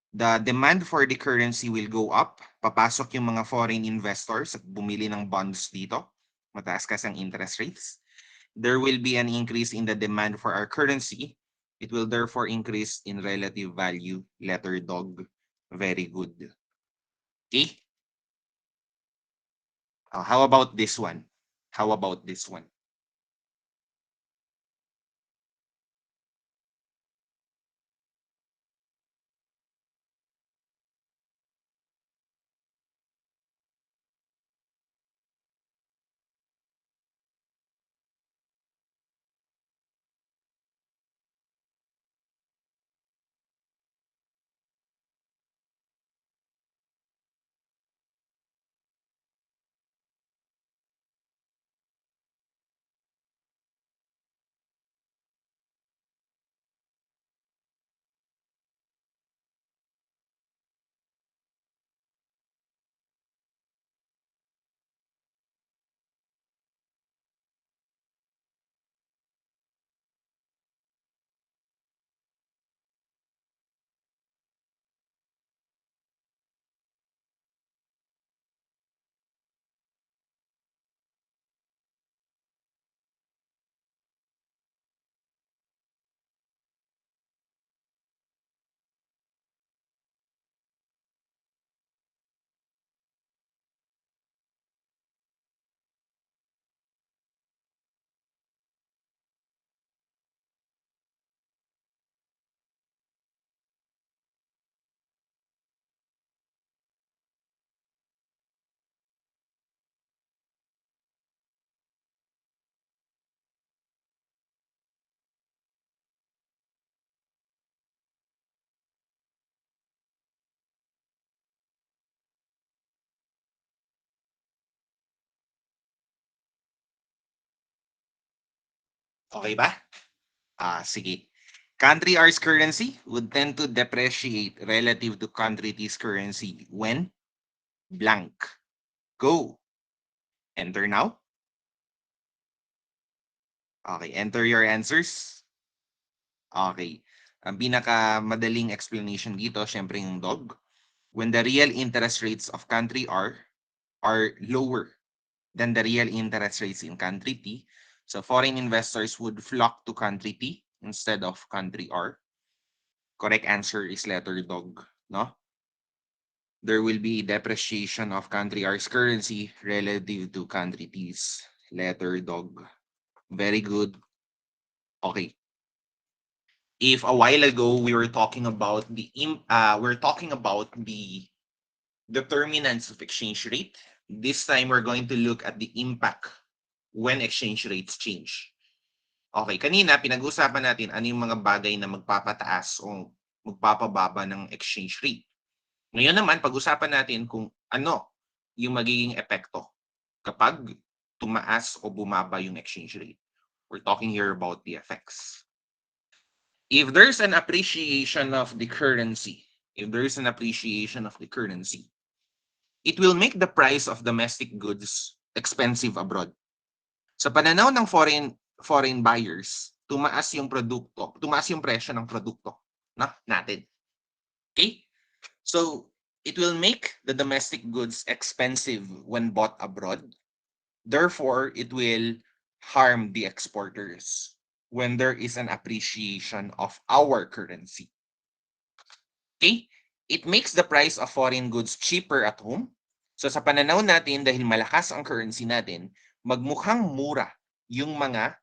the demand for the currency will go up. Papasok yung mga foreign investors at bumili ng bonds dito. Mataas kasi ang interest rates. There will be an increase in the demand for our currency. It will therefore increase in relative value. Letter dog. Very good. Okay. How about this one? How about this one? Okay ba? Sige. Country R's currency would tend to depreciate relative to country T's currency when blank. Go. Enter now. Okay, enter your answers. Okay. Ang pinaka madaling explanation dito, syempre yung dog. When the real interest rates of country R are lower than the real interest rates in country T, so foreign investors would flock to country T instead of country R. Correct answer is letter dog, no? There will be depreciation of country R's currency relative to country T's. Letter dog. Very good. Okay. If a while ago we were talking about the determinants of exchange rate, this time we're going to look at the impact when exchange rates change. Okay, kanina pinag-usapan natin ano yung mga bagay na magpapataas o magpapababa ng exchange rate. Ngayon naman, pag-usapan natin kung ano yung magiging epekto kapag tumaas o bumaba yung exchange rate. We're talking here about the effects. If there's an appreciation of the currency, if there's an appreciation of the currency, it will make the price of domestic goods expensive abroad. Sa pananaw ng foreign buyers, tumaas yung presyo ng produkto natin. Okay? So, it will make the domestic goods expensive when bought abroad. Therefore, it will harm the exporters when there is an appreciation of our currency. Okay? It makes the price of foreign goods cheaper at home. So sa pananaw natin, dahil malakas ang currency natin, magmukhang mura yung mga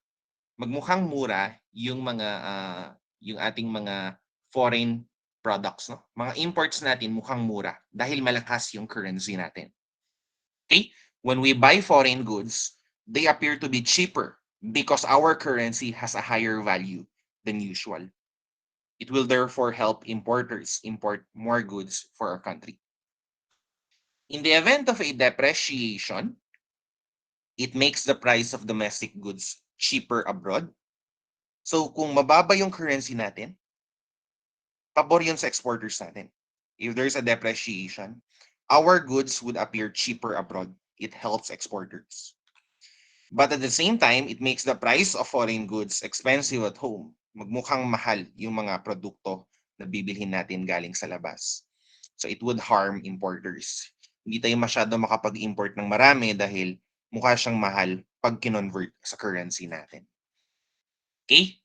yung ating mga foreign products, no? Mga imports natin mukhang mura dahil malakas yung currency natin. Okay? When we buy foreign goods, they appear to be cheaper because our currency has a higher value than usual. It will therefore help importers import more goods for our country. In the event of a depreciation, it makes the price of domestic goods cheaper abroad. So kung mababa yung currency natin, pabor yun sa exporters natin. If there's a depreciation, our goods would appear cheaper abroad. It helps exporters. But at the same time, it makes the price of foreign goods expensive at home. Magmukhang mahal yung mga produkto na bibilhin natin galing sa labas. So it would harm importers. Hindi tayo masyado makapag-import ng marami dahil mukha siyang mahal pag kinonvert sa currency natin. Okay?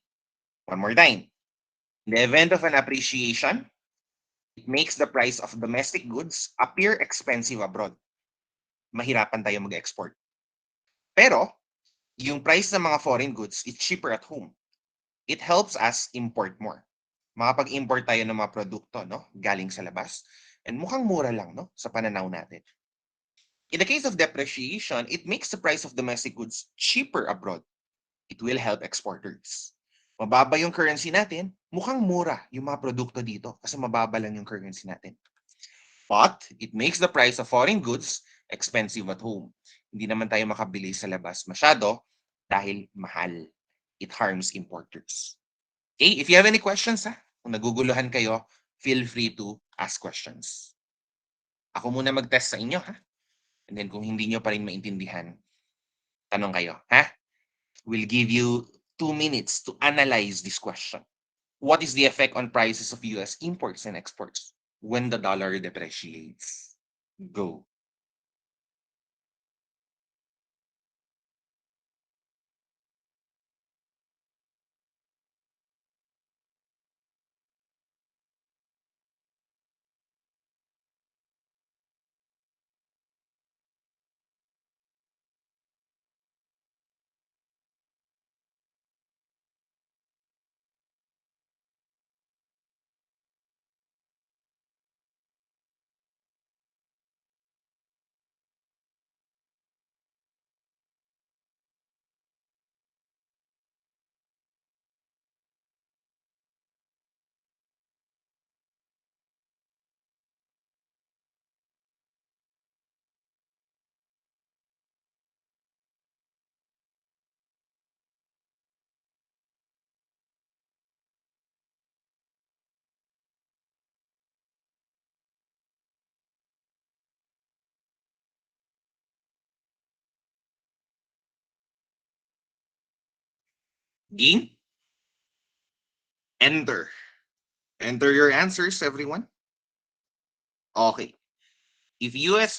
One more time. In the event of an appreciation, it makes the price of domestic goods appear expensive abroad. Mahirapan tayo mag-export. Pero, yung price ng mga foreign goods is cheaper at home. It helps us import more. Makapag-import tayo ng mga produkto, no, galing sa labas. And mukhang mura lang, no, sa pananaw natin. In the case of depreciation, it makes the price of domestic goods cheaper abroad. It will help exporters. Mababa yung currency natin, mukhang mura yung mga produkto dito kasi mababa lang yung currency natin. But it makes the price of foreign goods expensive at home. Hindi naman tayo makabili sa labas masyado dahil mahal. It harms importers. Okay, if you have any questions, kung naguguluhan kayo, feel free to ask questions. Ako muna mag-test sa inyo, and then kung hindi nyo pa rin maintindihan, tanong kayo, We'll give you 2 minutes to analyze this question. What is the effect on prices of US imports and exports when the dollar depreciates? Go. Game? Enter. Enter your answers, everyone. Okay.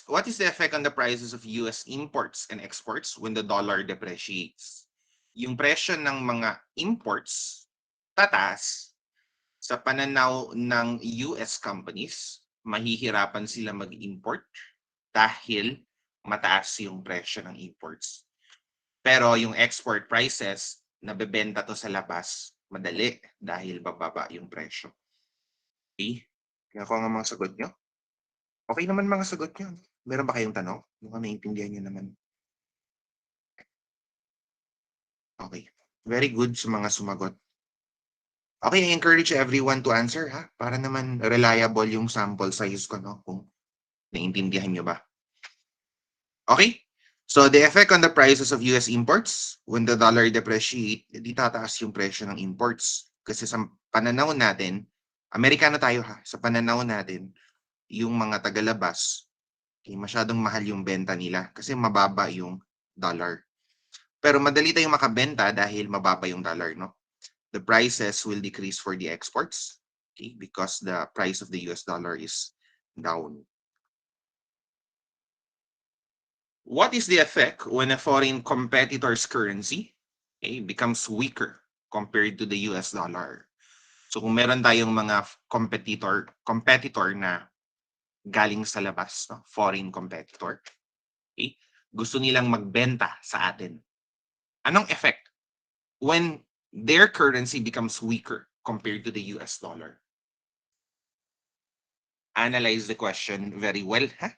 What is the effect on the prices of US imports and exports when the dollar depreciates? Yung presyo ng mga imports tataas sa pananaw ng US companies, mahihirapan sila mag-import dahil mataas yung presyo ng imports. Pero yung export prices, nabebenta to sa labas, madali dahil bababa yung presyo. Okay? Kaya ako nga mga sagot nyo. Okay naman mga sagot nyo. Meron ba kayong tanong? Mukhang naiintindihan nyo naman. Okay. Very good sa mga sumagot. Okay, I encourage everyone to answer para naman reliable yung sample size ko, no? Kung naiintindihan nyo ba. Okay? So the effect on the prices of US imports when the dollar depreciate, di tataas yung presyo ng imports. Kasi sa pananaw natin, Amerikano tayo sa pananaw natin, yung mga tagalabas, masyadong mahal yung benta nila kasi mababa yung dollar. Pero madali tayong makabenta dahil mababa yung dollar, no? The prices will decrease for the exports, okay, because the price of the US dollar is down. What is the effect when a foreign competitor's currency, okay, becomes weaker compared to the US dollar? So kung meron tayong mga competitor na galing sa labas, no? Foreign competitor, okay, gusto nilang magbenta sa atin. Anong effect when their currency becomes weaker compared to the US dollar? Analyze the question very well, huh?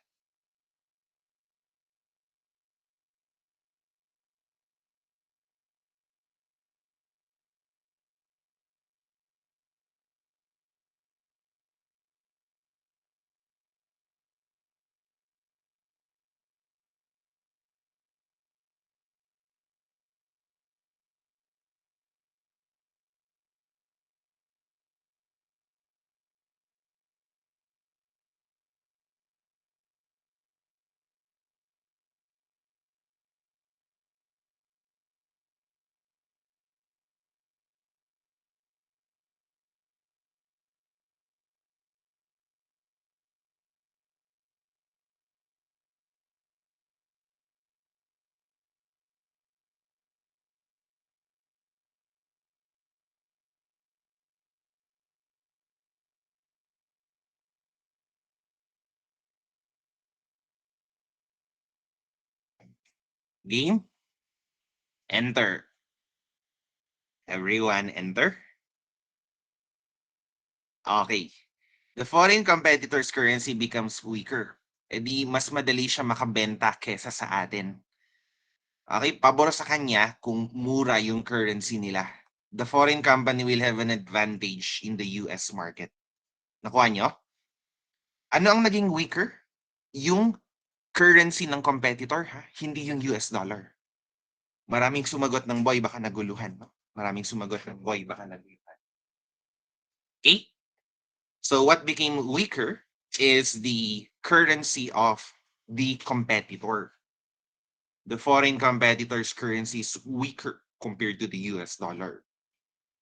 Game, enter. Everyone, enter. Okay. The foreign competitor's currency becomes weaker. E di mas madali siya makabenta kesa sa atin. Okay, pabor sa kanya kung mura yung currency nila. The foreign company will have an advantage in the US market. Nakuha nyo? Ano ang naging weaker? Yung currency ng competitor, ha? Hindi yung US dollar. Maraming sumagot ng boy, baka naguluhan. No? Maraming sumagot ng boy, baka naguluhan. Okay? So what became weaker is the currency of the competitor. The foreign competitor's currency is weaker compared to the US dollar.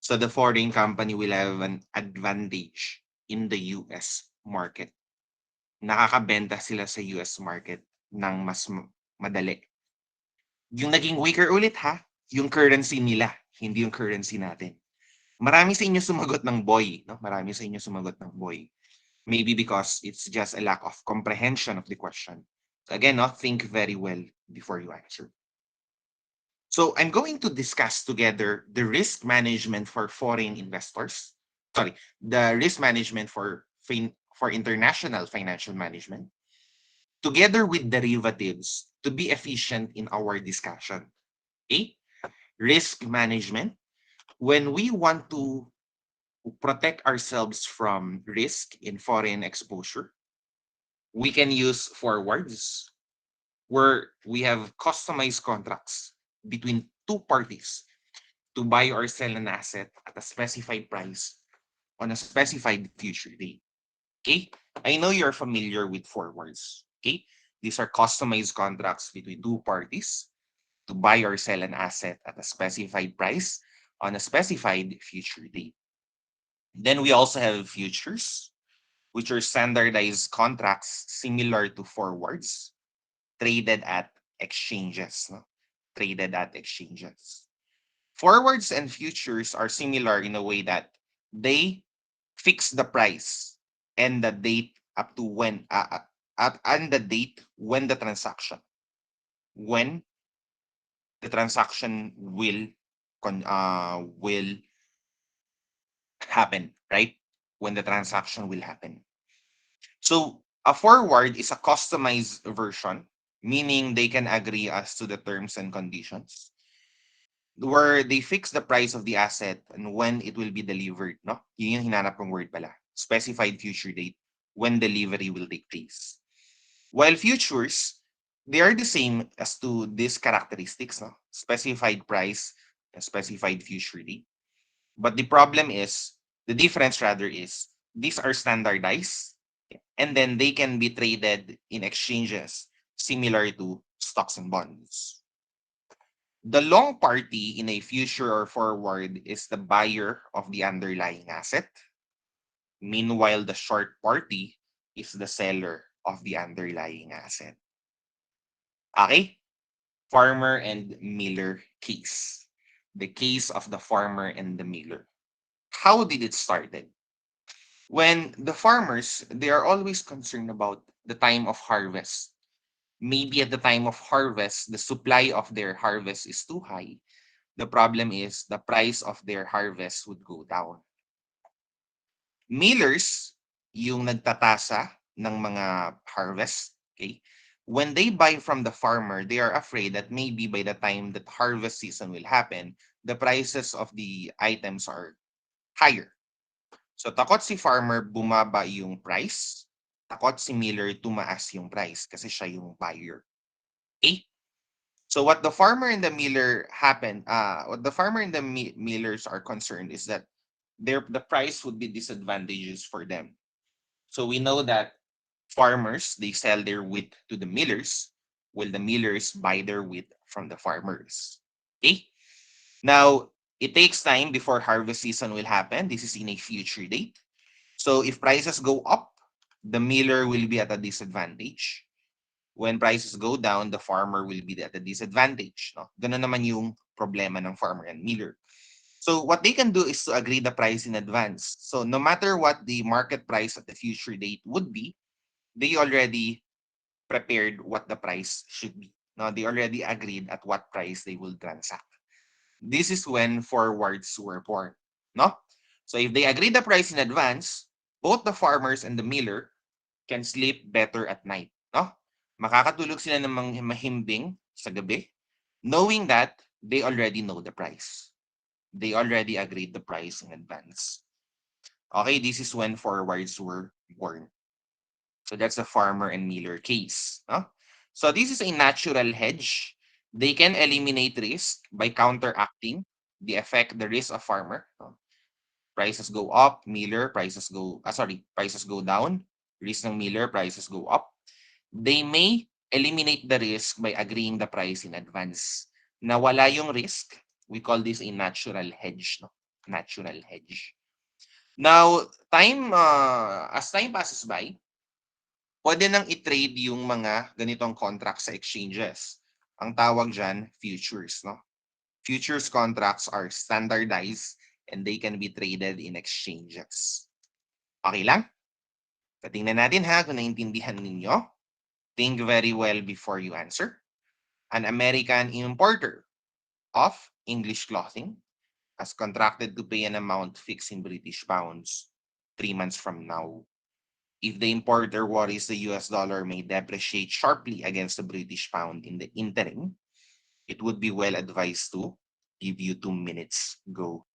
So the foreign company will have an advantage in the US market. Nakakabenta sila sa US market ng mas madali. Yung naging weaker ulit, ha, yung currency nila, hindi yung currency natin. Marami sa inyo sumagot ng boy, no? Marami sa inyo sumagot ng boy. Maybe because it's just a lack of comprehension of the question. So again, no, think very well before you answer. So I'm going to discuss together the risk management for foreign investors. Sorry, the risk management for international financial management, together with derivatives to be efficient in our discussion. Okay? Risk management. When we want to protect ourselves from risk in foreign exposure, we can use forwards where we have customized contracts between two parties to buy or sell an asset at a specified price on a specified future date. Okay? I know you're familiar with forwards. Okay? These are customized contracts between two parties to buy or sell an asset at a specified price on a specified future date. Then we also have futures, which are standardized contracts similar to forwards, traded at exchanges. No? Traded at exchanges. Forwards and futures are similar in a way that they fix the price and the date up to and the date when the transaction will happen, right? When the transaction will happen. So a forward is a customized version, meaning they can agree as to the terms and conditions, where they fix the price of the asset and when it will be delivered, no? Yun yung hinanap kong word pala. Specified future date when delivery will take place. While futures, they are the same as to these characteristics, no? Specified price and specified future date. But the difference rather is these are standardized and then they can be traded in exchanges similar to stocks and bonds. The long party in a future or forward is the buyer of the underlying asset. Meanwhile, the short party is the seller of the underlying asset. Okay? Farmer and miller case. The case of the farmer and the miller. How did it started? When the farmers, they are always concerned about the time of harvest. Maybe at the time of harvest, the supply of their harvest is too high. The problem is the price of their harvest would go down. Millers, yung nagtatasa ng mga harvest, okay? When they buy from the farmer, they are afraid that maybe by the time that harvest season will happen, the prices of the items are higher. So takot si farmer bumaba yung price, takot si miller tumaas yung price kasi siya yung buyer. Okay? So what the farmer and the miller what the farmer and the millers are concerned is that the price would be disadvantageous for them. So we know that farmers, they sell their wheat to the millers, while the millers buy their wheat from the farmers. Okay? Now, it takes time before harvest season will happen. This is in a future date. So if prices go up, the miller will be at a disadvantage. When prices go down, the farmer will be at a disadvantage. No? Ganun naman yung problema ng farmer and miller. So what they can do is to agree the price in advance. So no matter what the market price at the future date would be, they already prepared what the price should be. No, they already agreed at what price they will transact. This is when forwards were born. No? So if they agree the price in advance, both the farmers and the miller can sleep better at night. No? Makakatulog sila ng mahimbing sa gabi, knowing that they already know the price. They already agreed the price in advance. Okay, this is when forwards were born. So that's the farmer and miller case. No? So this is a natural hedge. They can eliminate risk by counteracting the risk of farmer. No? Prices go up, prices go down, risk ng miller, prices go up. They may eliminate the risk by agreeing the price in advance. Nawala yung risk, we call this a natural hedge. No? Natural hedge. Now, as time passes by, pwede nang i-trade yung mga ganitong contracts sa exchanges. Ang tawag dyan, futures. No? Futures contracts are standardized and they can be traded in exchanges. Okay lang? Tingnan natin ha kung naintindihan ninyo. Think very well before you answer. An American importer of English clothing has contracted to pay an amount fixed in British pounds 3 months from now. If the importer worries the US dollar may depreciate sharply against the British pound in the interim, it would be well advised to give you 2 minutes. Go.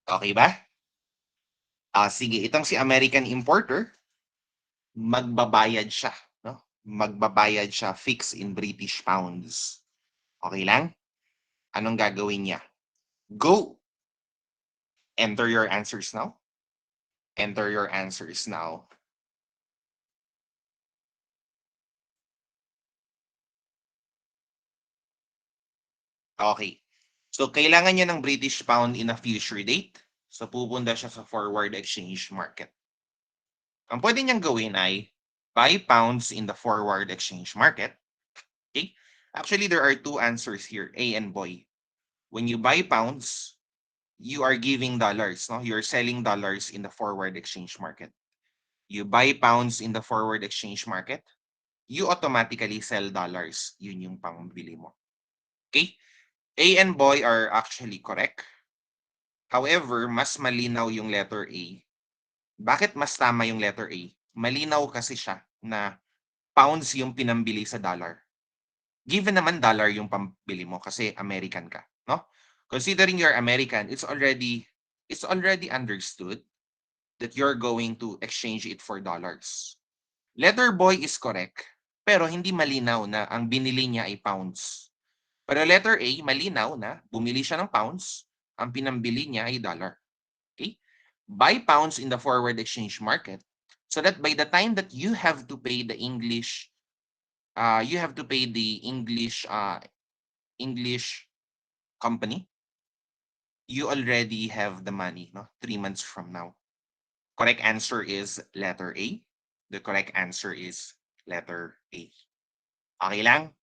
Okay ba? Sige, itong si American importer, magbabayad siya. No? Magbabayad siya fixed in British pounds. Okay lang? Anong gagawin niya? Go! Enter your answers now. Enter your answers now. Okay. So, kailangan niya ng British pound in a future date. So, pupunta siya sa forward exchange market. Ang pwede niyang gawin ay buy pounds in the forward exchange market. Okay? Actually, there are two answers here, A and boy. When you buy pounds, you are giving dollars. No? You're selling dollars in the forward exchange market. You buy pounds in the forward exchange market, you automatically sell dollars. Yun yung pangbili mo. Okay? A and boy are actually correct. However, mas malinaw yung letter A. Bakit mas tama yung letter A? Malinaw kasi siya na pounds yung pinambili sa dollar. Given naman dollar yung pambili mo kasi American ka, no? Considering you're American, it's already understood that you're going to exchange it for dollars. Letter boy is correct, pero hindi malinaw na ang binili niya ay pounds. Pero letter A, malinaw na bumili siya ng pounds, ang pinambili niya ay dollar. Okay? Buy pounds in the forward exchange market so that by the time that you have to pay the English English company, you already have the money, no? 3 months from now. Correct answer is letter A. The correct answer is letter A. Okay lang?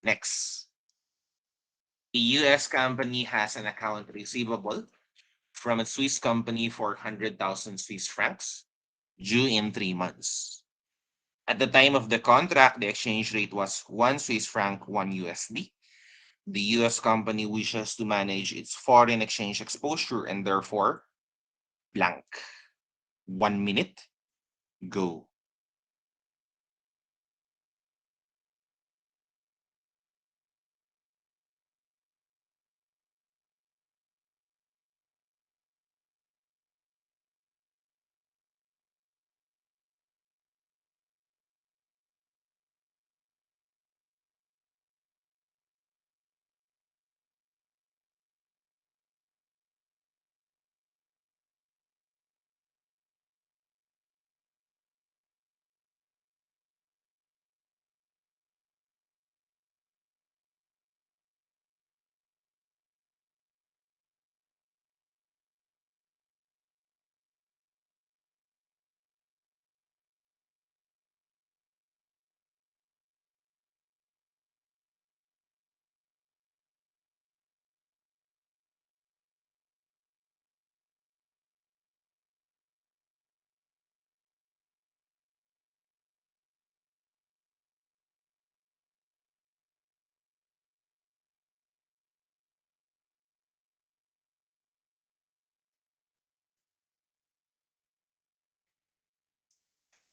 Next. A US company has an account receivable from a Swiss company for 100,000 Swiss francs due in 3 months. At the time of the contract, the exchange rate was 1 Swiss franc, 1 USD. The US company wishes to manage its foreign exchange exposure and therefore blank. 1 minute, go.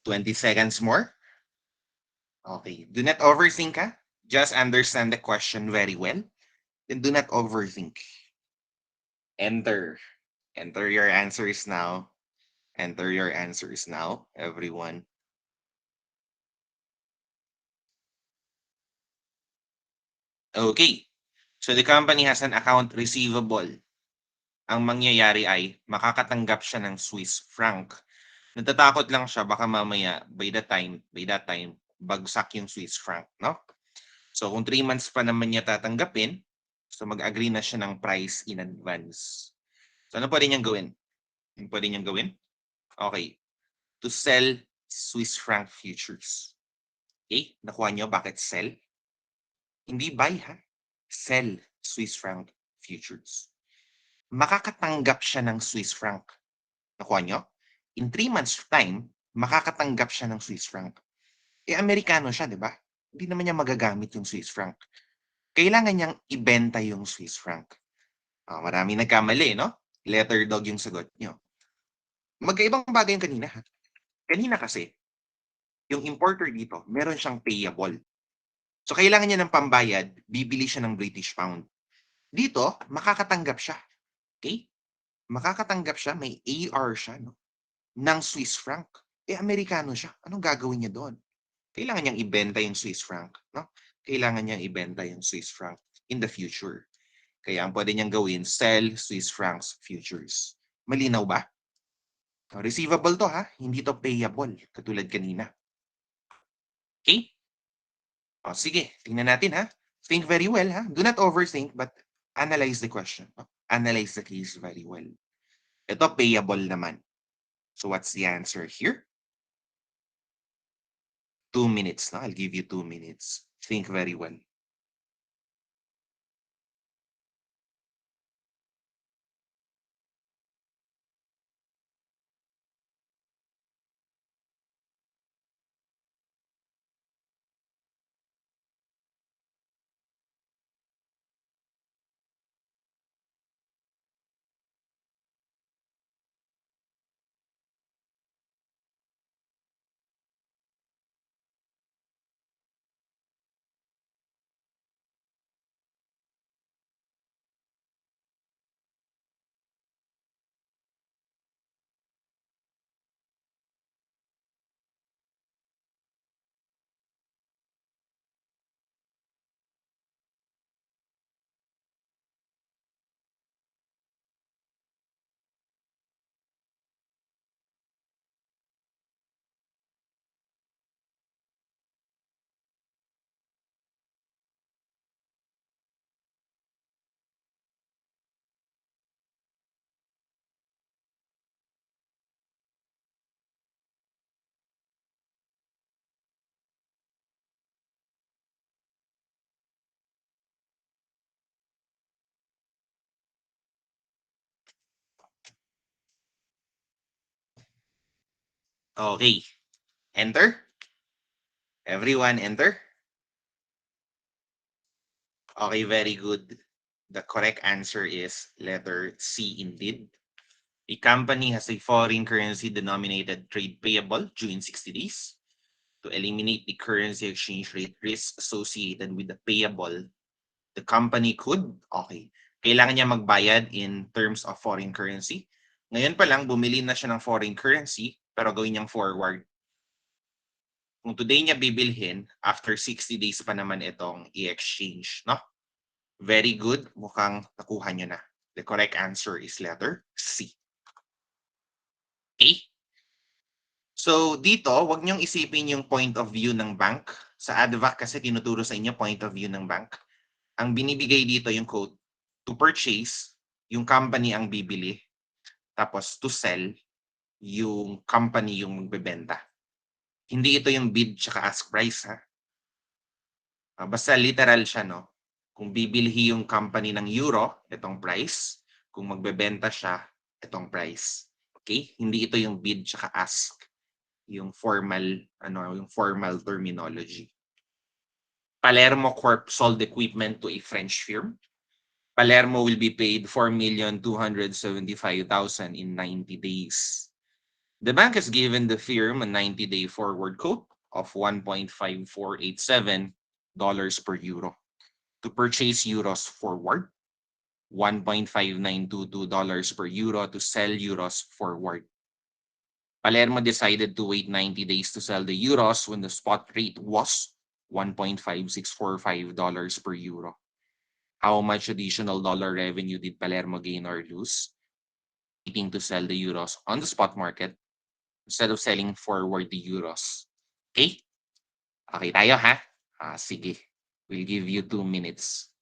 20 seconds more. Okay. Do not overthink, ha? Just understand the question very well. Then do not overthink. Enter. Enter your answers now. Enter your answers now, everyone. Okay. So the company has an account receivable. Ang mangyayari ay makakatanggap siya ng Swiss franc. Natatakot lang siya baka mamaya by that time bagsak yung Swiss franc, no? So kung 3 months pa naman niya tatanggapin, so mag-agree na siya ng price in advance. So ano pwede niyang gawin? Ano pwede niyang gawin? Okay. To sell Swiss franc futures. Okay? Nakuha niyo bakit sell? Hindi buy, ha? Sell Swiss franc futures. Makakatanggap siya ng Swiss franc. Nakuha niyo? In 3 months time, makakatanggap siya ng Swiss franc. Eh, Amerikano siya, di ba? Hindi naman niya magagamit yung Swiss franc. Kailangan niyang ibenta yung Swiss franc. Marami nagkamali, no? Letter dog yung sagot niyo. Magkaibang bagay yung kanina, ha? Kanina kasi, yung importer dito, meron siyang payable. So, kailangan niya ng pambayad, bibili siya ng British pound. Dito, makakatanggap siya. Okay? Makakatanggap siya, may AR siya, no? Ng Swiss franc. Eh, Amerikano siya. Anong gagawin niya doon? Kailangan niyang ibenta yung Swiss franc, no? Kailangan niyang ibenta yung Swiss franc in the future. Kaya ang pwede niyang gawin, sell Swiss francs futures. Malinaw ba? Receivable to ha, hindi to payable, katulad kanina. Okay? O, sige, tingnan natin ha. Think very well ha. Do not overthink, but analyze the question. Analyze the case very well. Ito, payable naman. So what's the answer here? 2 minutes. No? I'll give you 2 minutes. Think very well. Okay. Enter. Everyone enter. Okay, very good. The correct answer is letter C indeed. A company has a foreign currency denominated trade payable due in 60 days. To eliminate the currency exchange rate risk associated with the payable, the company could, okay, kailangan niya magbayad in terms of foreign currency. Ngayon pa lang, bumili na siya ng foreign currency, pero gawin niyang forward. Kung today niya bibilhin, after 60 days pa naman itong i-exchange, no? Very good. Mukhang nakuha niyo na. The correct answer is letter C. Okay? So dito, wag niyong isipin yung point of view ng bank. Sa ADVAC kasi tinuturo sa inyo point of view ng bank. Ang binibigay dito yung code to purchase, yung company ang bibili. Tapos to sell, yung company yung magbebenta. Hindi ito yung bid tsaka ask price ha. Basta literal siya no. Kung bibilhi yung company ng euro, itong price. Kung magbebenta siya, itong price. Okay? Hindi ito yung bid tsaka ask. Yung formal terminology. Palermo Corp sold equipment to a French firm. Palermo will be paid 4,275,000 in 90 days. The bank has given the firm a 90-day forward quote of $1.5487 per euro. To purchase euros forward, $1.5922 per euro to sell euros forward. Palermo decided to wait 90 days to sell the euros when the spot rate was $1.5645 per euro. How much additional dollar revenue did Palermo gain or lose? Waiting to sell the euros on the spot market instead of selling forward the euros. Okay? Okay tayo ha? Sige. We'll give you 2 minutes.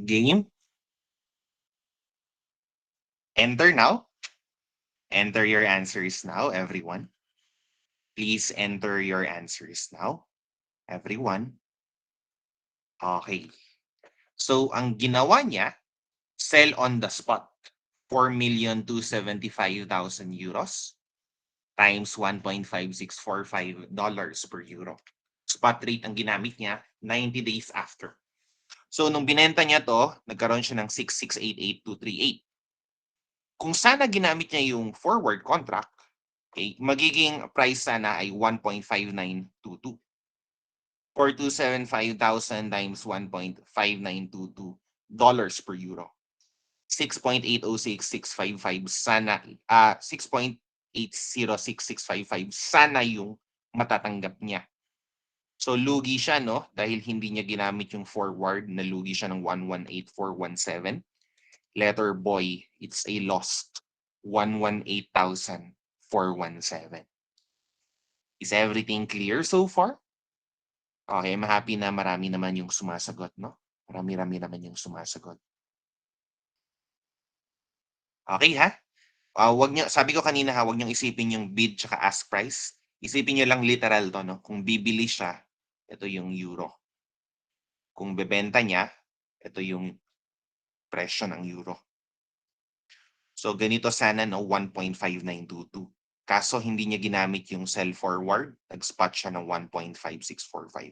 Game. Enter now. Enter your answers now, everyone. Please enter your answers now, everyone. Okay. So, ang ginawa niya, sell on the spot. 4,275,000 euros times $1.5645 per euro. Spot rate ang ginamit niya 90 days after. So, nung binenta niya to, nagkaroon siya ng 6,688,238. Kung sana ginamit niya yung forward contract, okay, magiging price sana ay 1.5922. 4,275,000 times $1.5922 per euro. 6.806655 sana, 6.806655 sana yung matatanggap niya. So lugi siya, no? Dahil hindi niya ginamit yung forward, na lugi siya ng 118,417. Letter boy, it's a lost 118,417. Is everything clear so far? Okay, happy na marami naman yung sumasagot, no? Marami-rami naman yung sumasagot. Okay, ha? Wag niyo, sabi ko kanina ha, wag niyo isipin yung bid tsaka ask price. Isipin niyo lang literal to, no? Kung bibili siya, ito yung euro. Kung bebenta niya, ito yung presyo ng euro. So ganito sana, no, 1.5922. Kaso hindi niya ginamit yung sell forward, nag-spot siya ng 1.5645.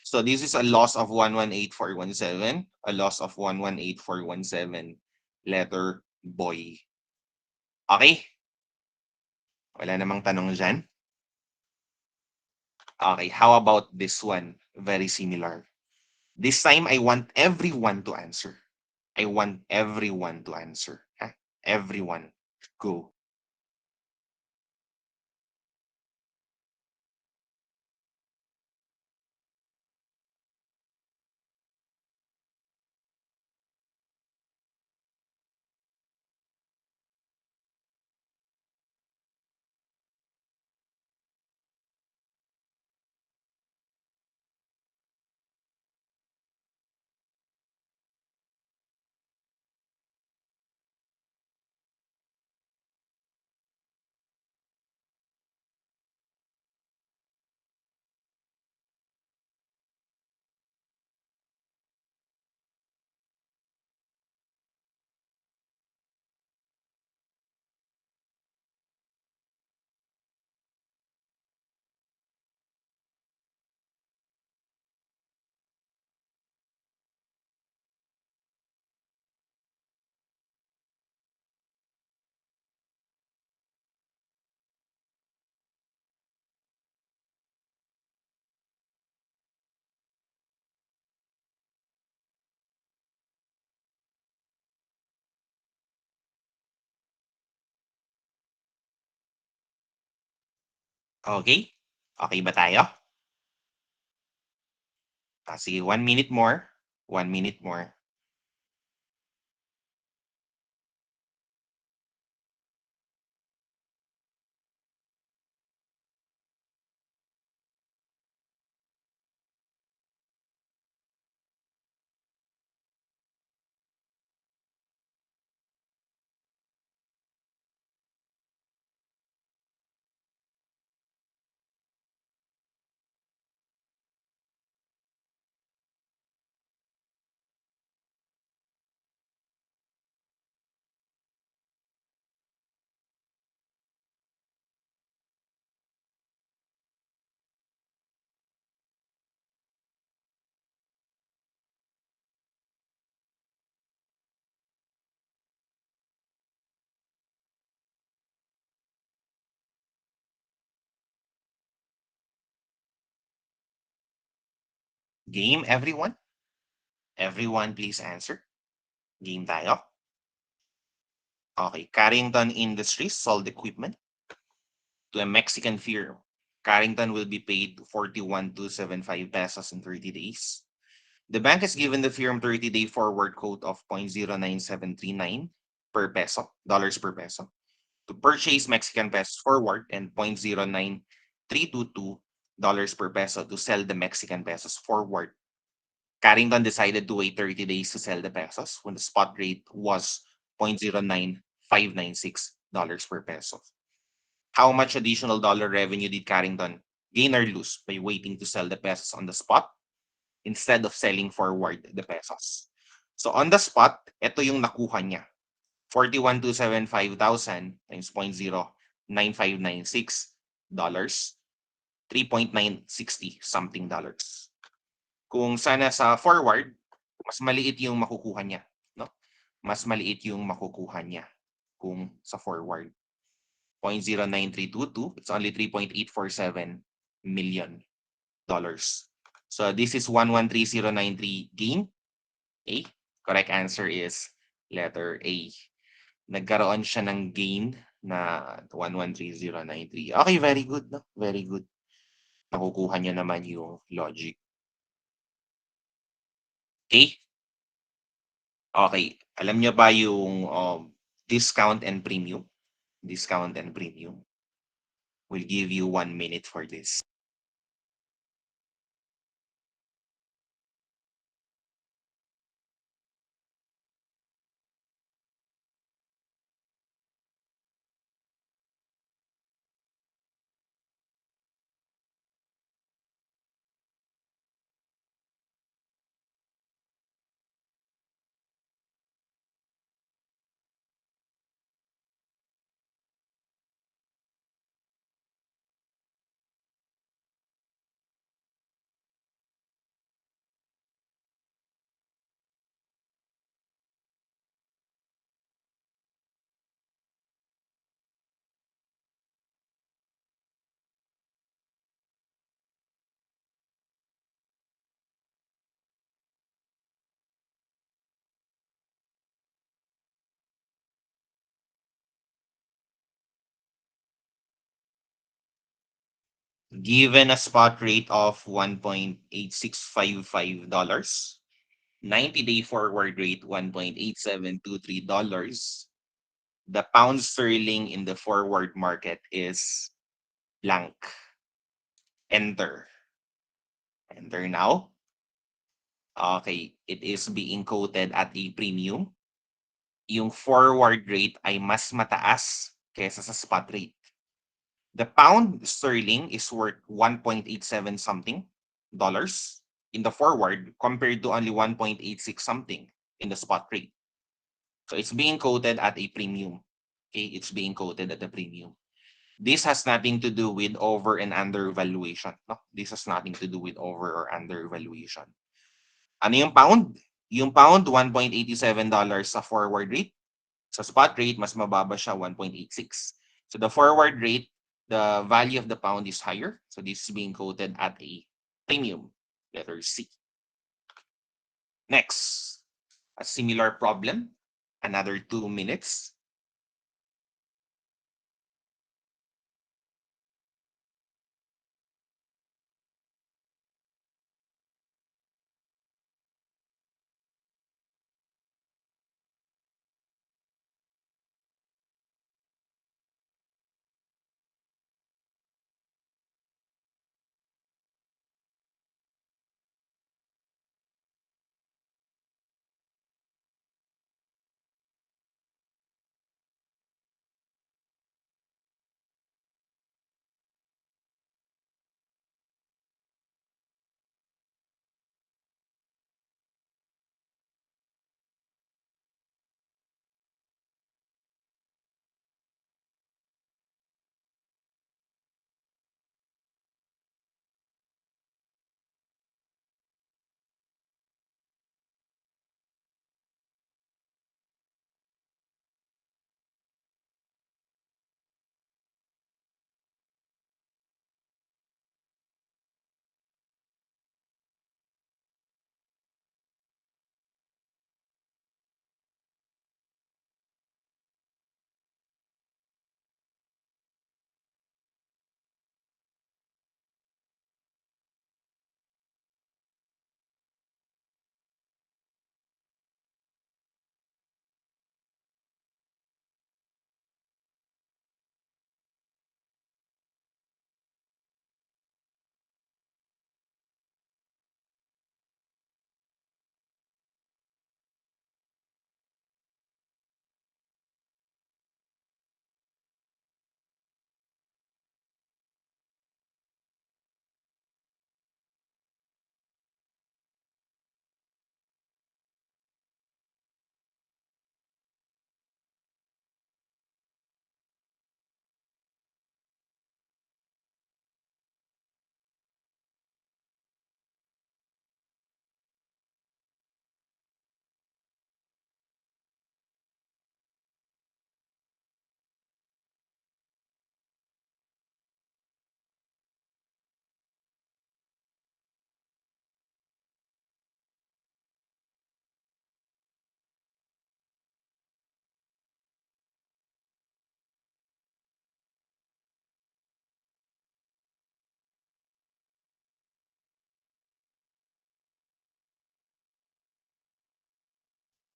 So this is a loss of 118,417, a loss of 118,417, letter boy. Okay? Wala namang tanong dyan? Okay, how about this one? Very similar. This time, I want everyone to answer. I want everyone to answer. Huh? Everyone. Go. Okay? Okay ba tayo? Sige, 1 minute more. 1 minute more. Game, everyone? Everyone, please answer. Game tayo. Okay, Carrington Industries sold equipment to a Mexican firm. Carrington will be paid 41,275 pesos in 30 days. The bank has given the firm 30-day forward quote of 0.09739 per peso, dollars per peso, to purchase Mexican pesos forward, and 0.09322 dollars per peso to sell the Mexican pesos forward. Carrington decided to wait 30 days to sell the pesos when the spot rate was 0.09596 dollars per peso. How much additional dollar revenue did Carrington gain or lose by waiting to sell the pesos on the spot instead of selling forward the pesos? So on the spot, ito yung nakuha niya. 41,275,000 times 0.09596 dollars, 3.960 something dollars. Kung sana sa forward, mas maliit yung makukuha niya, no? Mas maliit yung makukuha niya kung sa forward. 0.09322, it's only 3.847 million dollars. So this is 113093 gain. Okay? Correct answer is letter A. Nagkaroon siya ng gain na 113093. Okay, very good, no? Very good. Nakukuha niyo naman yung logic. Okay? Okay. Alam niyo ba yung discount and premium? Discount and premium. We'll give you 1 minute for this. Given a spot rate of $1.8655, 90-day forward rate $1.8723, the pound sterling in the forward market is blank. Enter. Enter now. Okay, it is being quoted at a premium. Yung forward rate ay mas mataas kaysa sa spot rate. The pound sterling is worth 1.87 something dollars in the forward compared to only 1.86 something in the spot rate. So it's being quoted at a premium. Okay, it's being quoted at a premium. This has nothing to do with over and under valuation. No, this has nothing to do with over or under valuation. Ano yung pound? Yung pound, $1.87 sa forward rate. Sa spot rate, mas mababa siya, 1.86. So the forward rate, the value of the pound is higher. So this is being quoted at a premium, letter C. Next, a similar problem, another 2 minutes.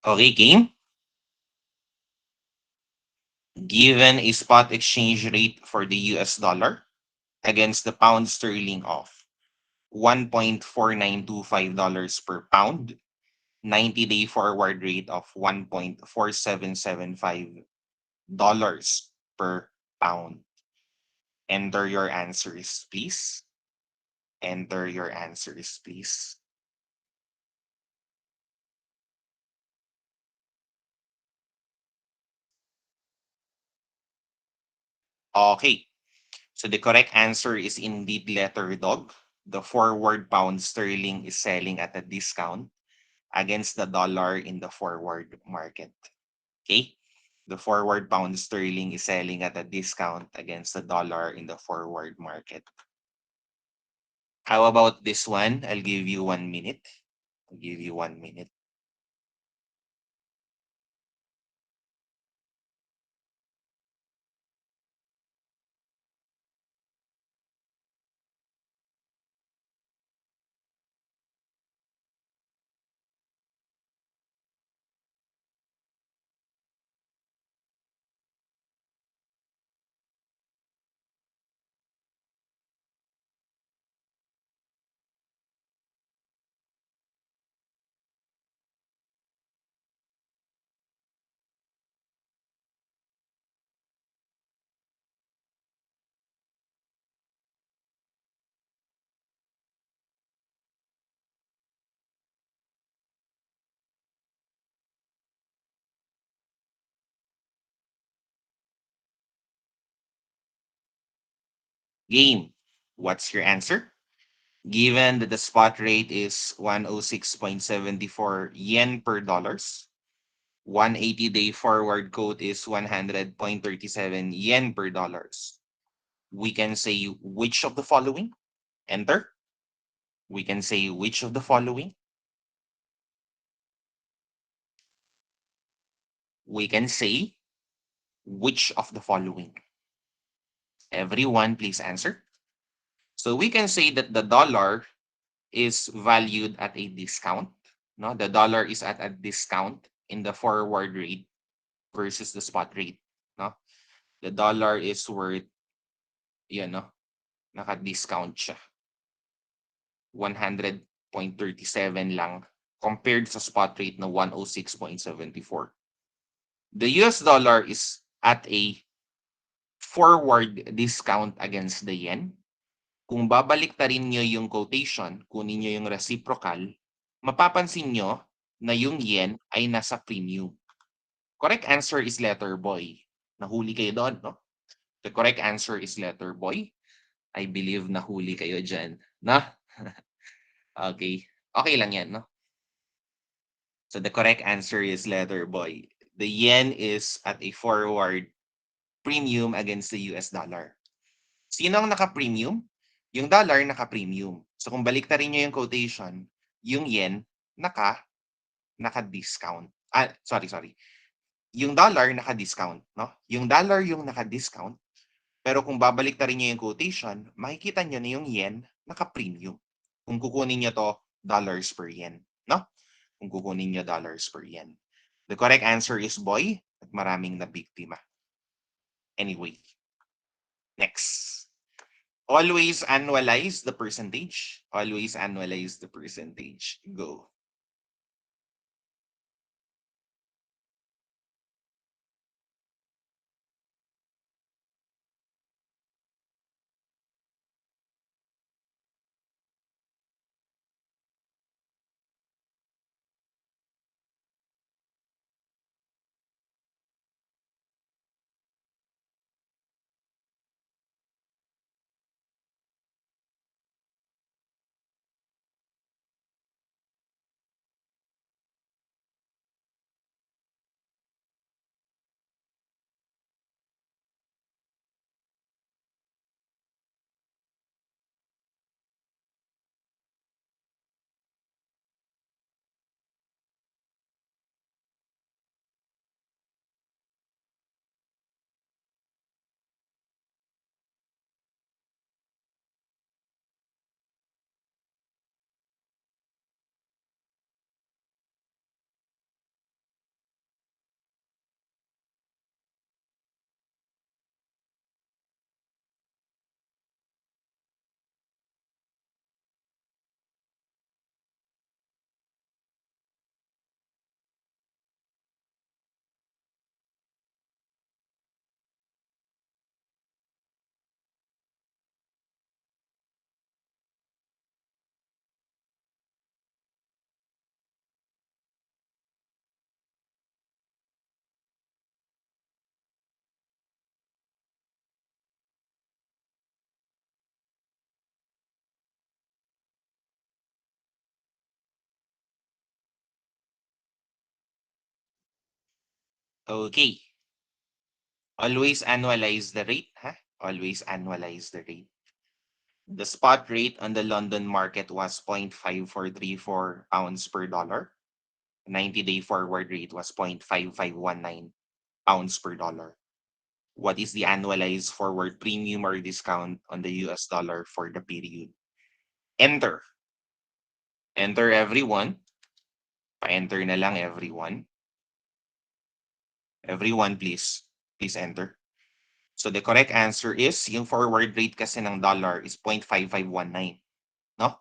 Okay, game. Given a spot exchange rate for the US dollar against the pound sterling of $1.4925 per pound, 90-day forward rate of $1.4775 per pound. Enter your answers, please. Enter your answers, please. Okay. So the correct answer is indeed letter dog. The forward pound sterling is selling at a discount against the dollar in the forward market. Okay? The forward pound sterling is selling at a discount against the dollar in the forward market. How about this one? I'll give you 1 minute. I'll give you 1 minute. Game. What's your answer? Given that the spot rate is 106.74 yen per dollars, 180-day forward quote is 100.37 yen per dollars. We can say which of the following? Enter. We can say which of the following? We can say which of the following? Everyone, please answer. So we can say that the dollar is valued at a discount. No, the dollar is at a discount in the forward rate versus the spot rate. No, the dollar is worth, no, naka-discount siya. 100.37 lang compared sa spot rate na 106.74. The US dollar is at a forward discount against the yen. Kung babaliktarin nyo yung quotation, kunin nyo yung reciprocal, mapapansin nyo na yung yen ay nasa premium. Correct answer is letter boy. Nahuli kayo doon, no? The correct answer is letter boy. I believe nahuli kayo dyan. Na? Okay. Okay lang yan, no? So the correct answer is letter boy. The yen is at a forward premium against the US dollar. Sino ang naka-premium? Yung dollar naka-premium. So kung baliktarin nyo yung quotation, yung yen naka-discount. Sorry. Yung dollar naka-discount, no? Yung dollar yung naka-discount, pero kung babaliktarin nyo yung quotation, makikita nyo na yung yen naka-premium. Kung kukunin nyo to dollars per yen, no? Kung kukunin nyo dollars per yen. The correct answer is boy at maraming na biktima. Anyway, next. Always annualize the percentage. Always annualize the percentage. Go. Okay. Always annualize the rate, ha? Always annualize the rate. The spot rate on the London market was 0.5434 pounds per dollar. 90-day forward rate was 0.5519 pounds per dollar. What is the annualized forward premium or discount on the US dollar for the period? Enter. Enter everyone. Pa-enter na lang everyone. Everyone, please. Please enter. So the correct answer is, yung forward rate kasi ng dollar is 0.5519. No?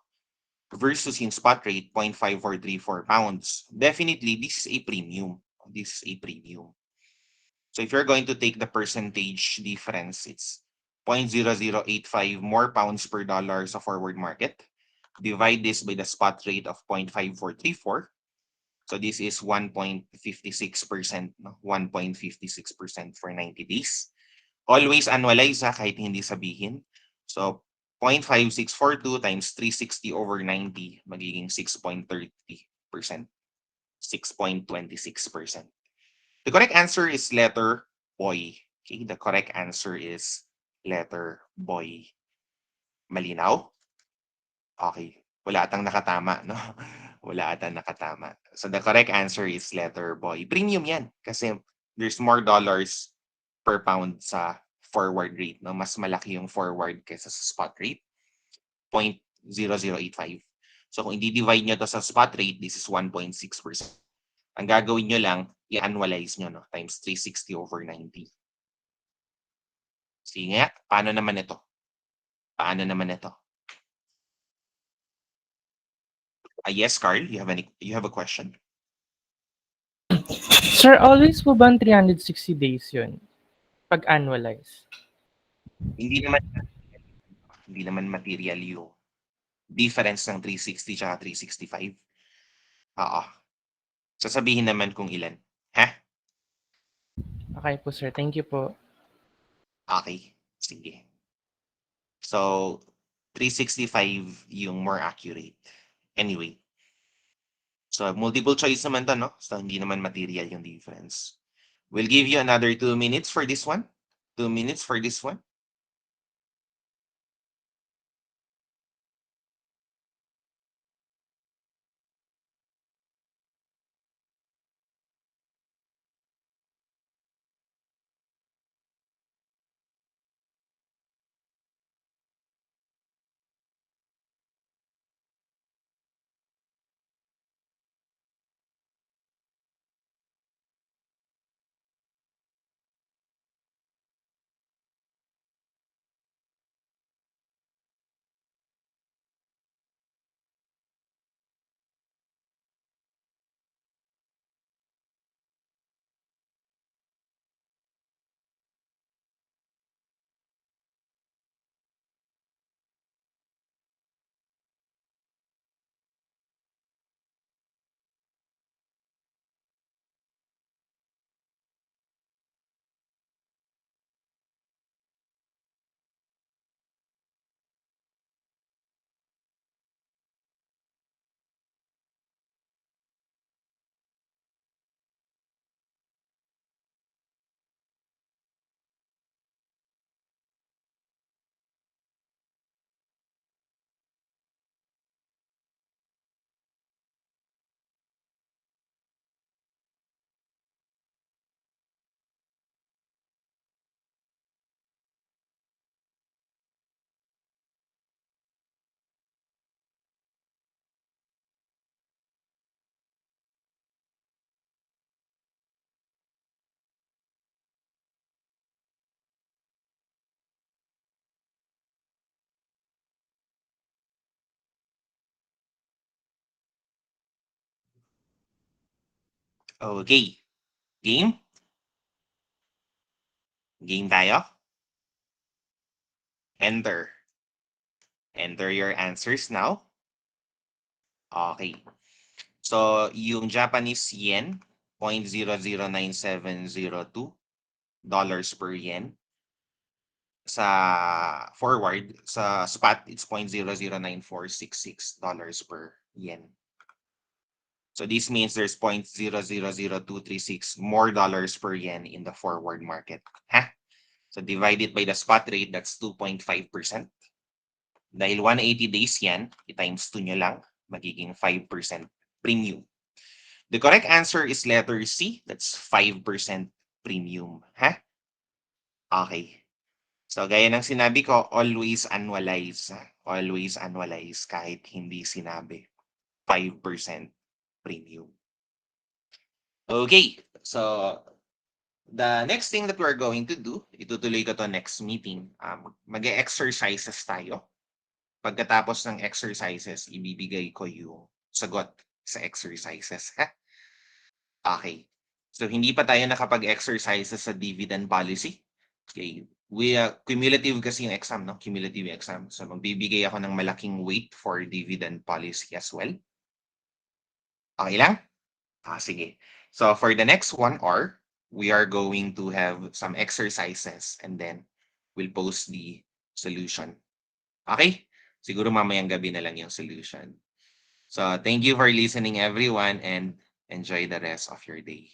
Versus yung spot rate, 0.5434 pounds. Definitely, this is a premium. This is a premium. So if you're going to take the percentage difference, it's 0.0085 more pounds per dollar sa forward market. Divide this by the spot rate of 0.5434. So this is 1.56%, no? 1.56% for 90 days. Always annualize, kahit hindi sabihin. So 0.5642 times 360 over 90 magiging 6.30%. 6.26%. The correct answer is letter boy. Okay, the correct answer is letter boy. Malinaw? Okay. Wala atang nakatama, no? Wala atang nakatama. So the correct answer is letter boy. Premium yan kasi there's more dollars per pound sa forward rate, no? Mas malaki yung forward kaysa sa spot rate. 0.0085. So kung i-divide nyo to sa spot rate, this is 1.6%. Ang gagawin nyo lang, i-annualize nyo, no? Times 360 over 90. Sige nga, paano naman ito? Paano naman ito? Yes, Carl, you have a question? Sir, always po ba ang 360 days yun? Pag annualize? Hindi naman hindi naman material yung difference ng 360 tsaka 365. Oo. Sasabihin naman kung ilan. Ha? Okay po, sir. Thank you po. Okay. Sige. So, 365 yung more accurate. Anyway. So, multiple choice naman to, no? So, hindi naman material yung difference. We'll give you another 2 minutes for this one. 2 minutes for this one. Okay. Game? Game tayo? Enter. Enter your answers now. Okay. So, yung Japanese yen, 0.009702 per yen. Sa forward, sa spot, it's $0.009466 per yen. So this means there's 0.000236 more dollars per yen in the forward market. Ha? So divide it by the spot rate, that's 2.5%. Dahil 180 days yan, i-times 2 nyo lang, magiging 5% premium. The correct answer is letter C. That's 5% premium. Ha? Okay. So gaya ng sinabi ko, always annualize. Always annualize kahit hindi sinabi. 5% premium. Okay. So the next thing that we're going to do, itutuloy ko to next meeting. Mag-exercises tayo. Pagkatapos ng exercises, ibibigay ko yung sagot sa exercises. Ha? Okay. So hindi pa tayo nakapag-exercises sa dividend policy. Okay. Cumulative kasi yung exam, no? Cumulative exam. So magbibigay ako ng malaking weight for dividend policy as well. Okay lang? Sige. So for the next 1 hour, we are going to have some exercises and then we'll post the solution. Okay? Siguro mamayang gabi na lang yung solution. So thank you for listening everyone and enjoy the rest of your day.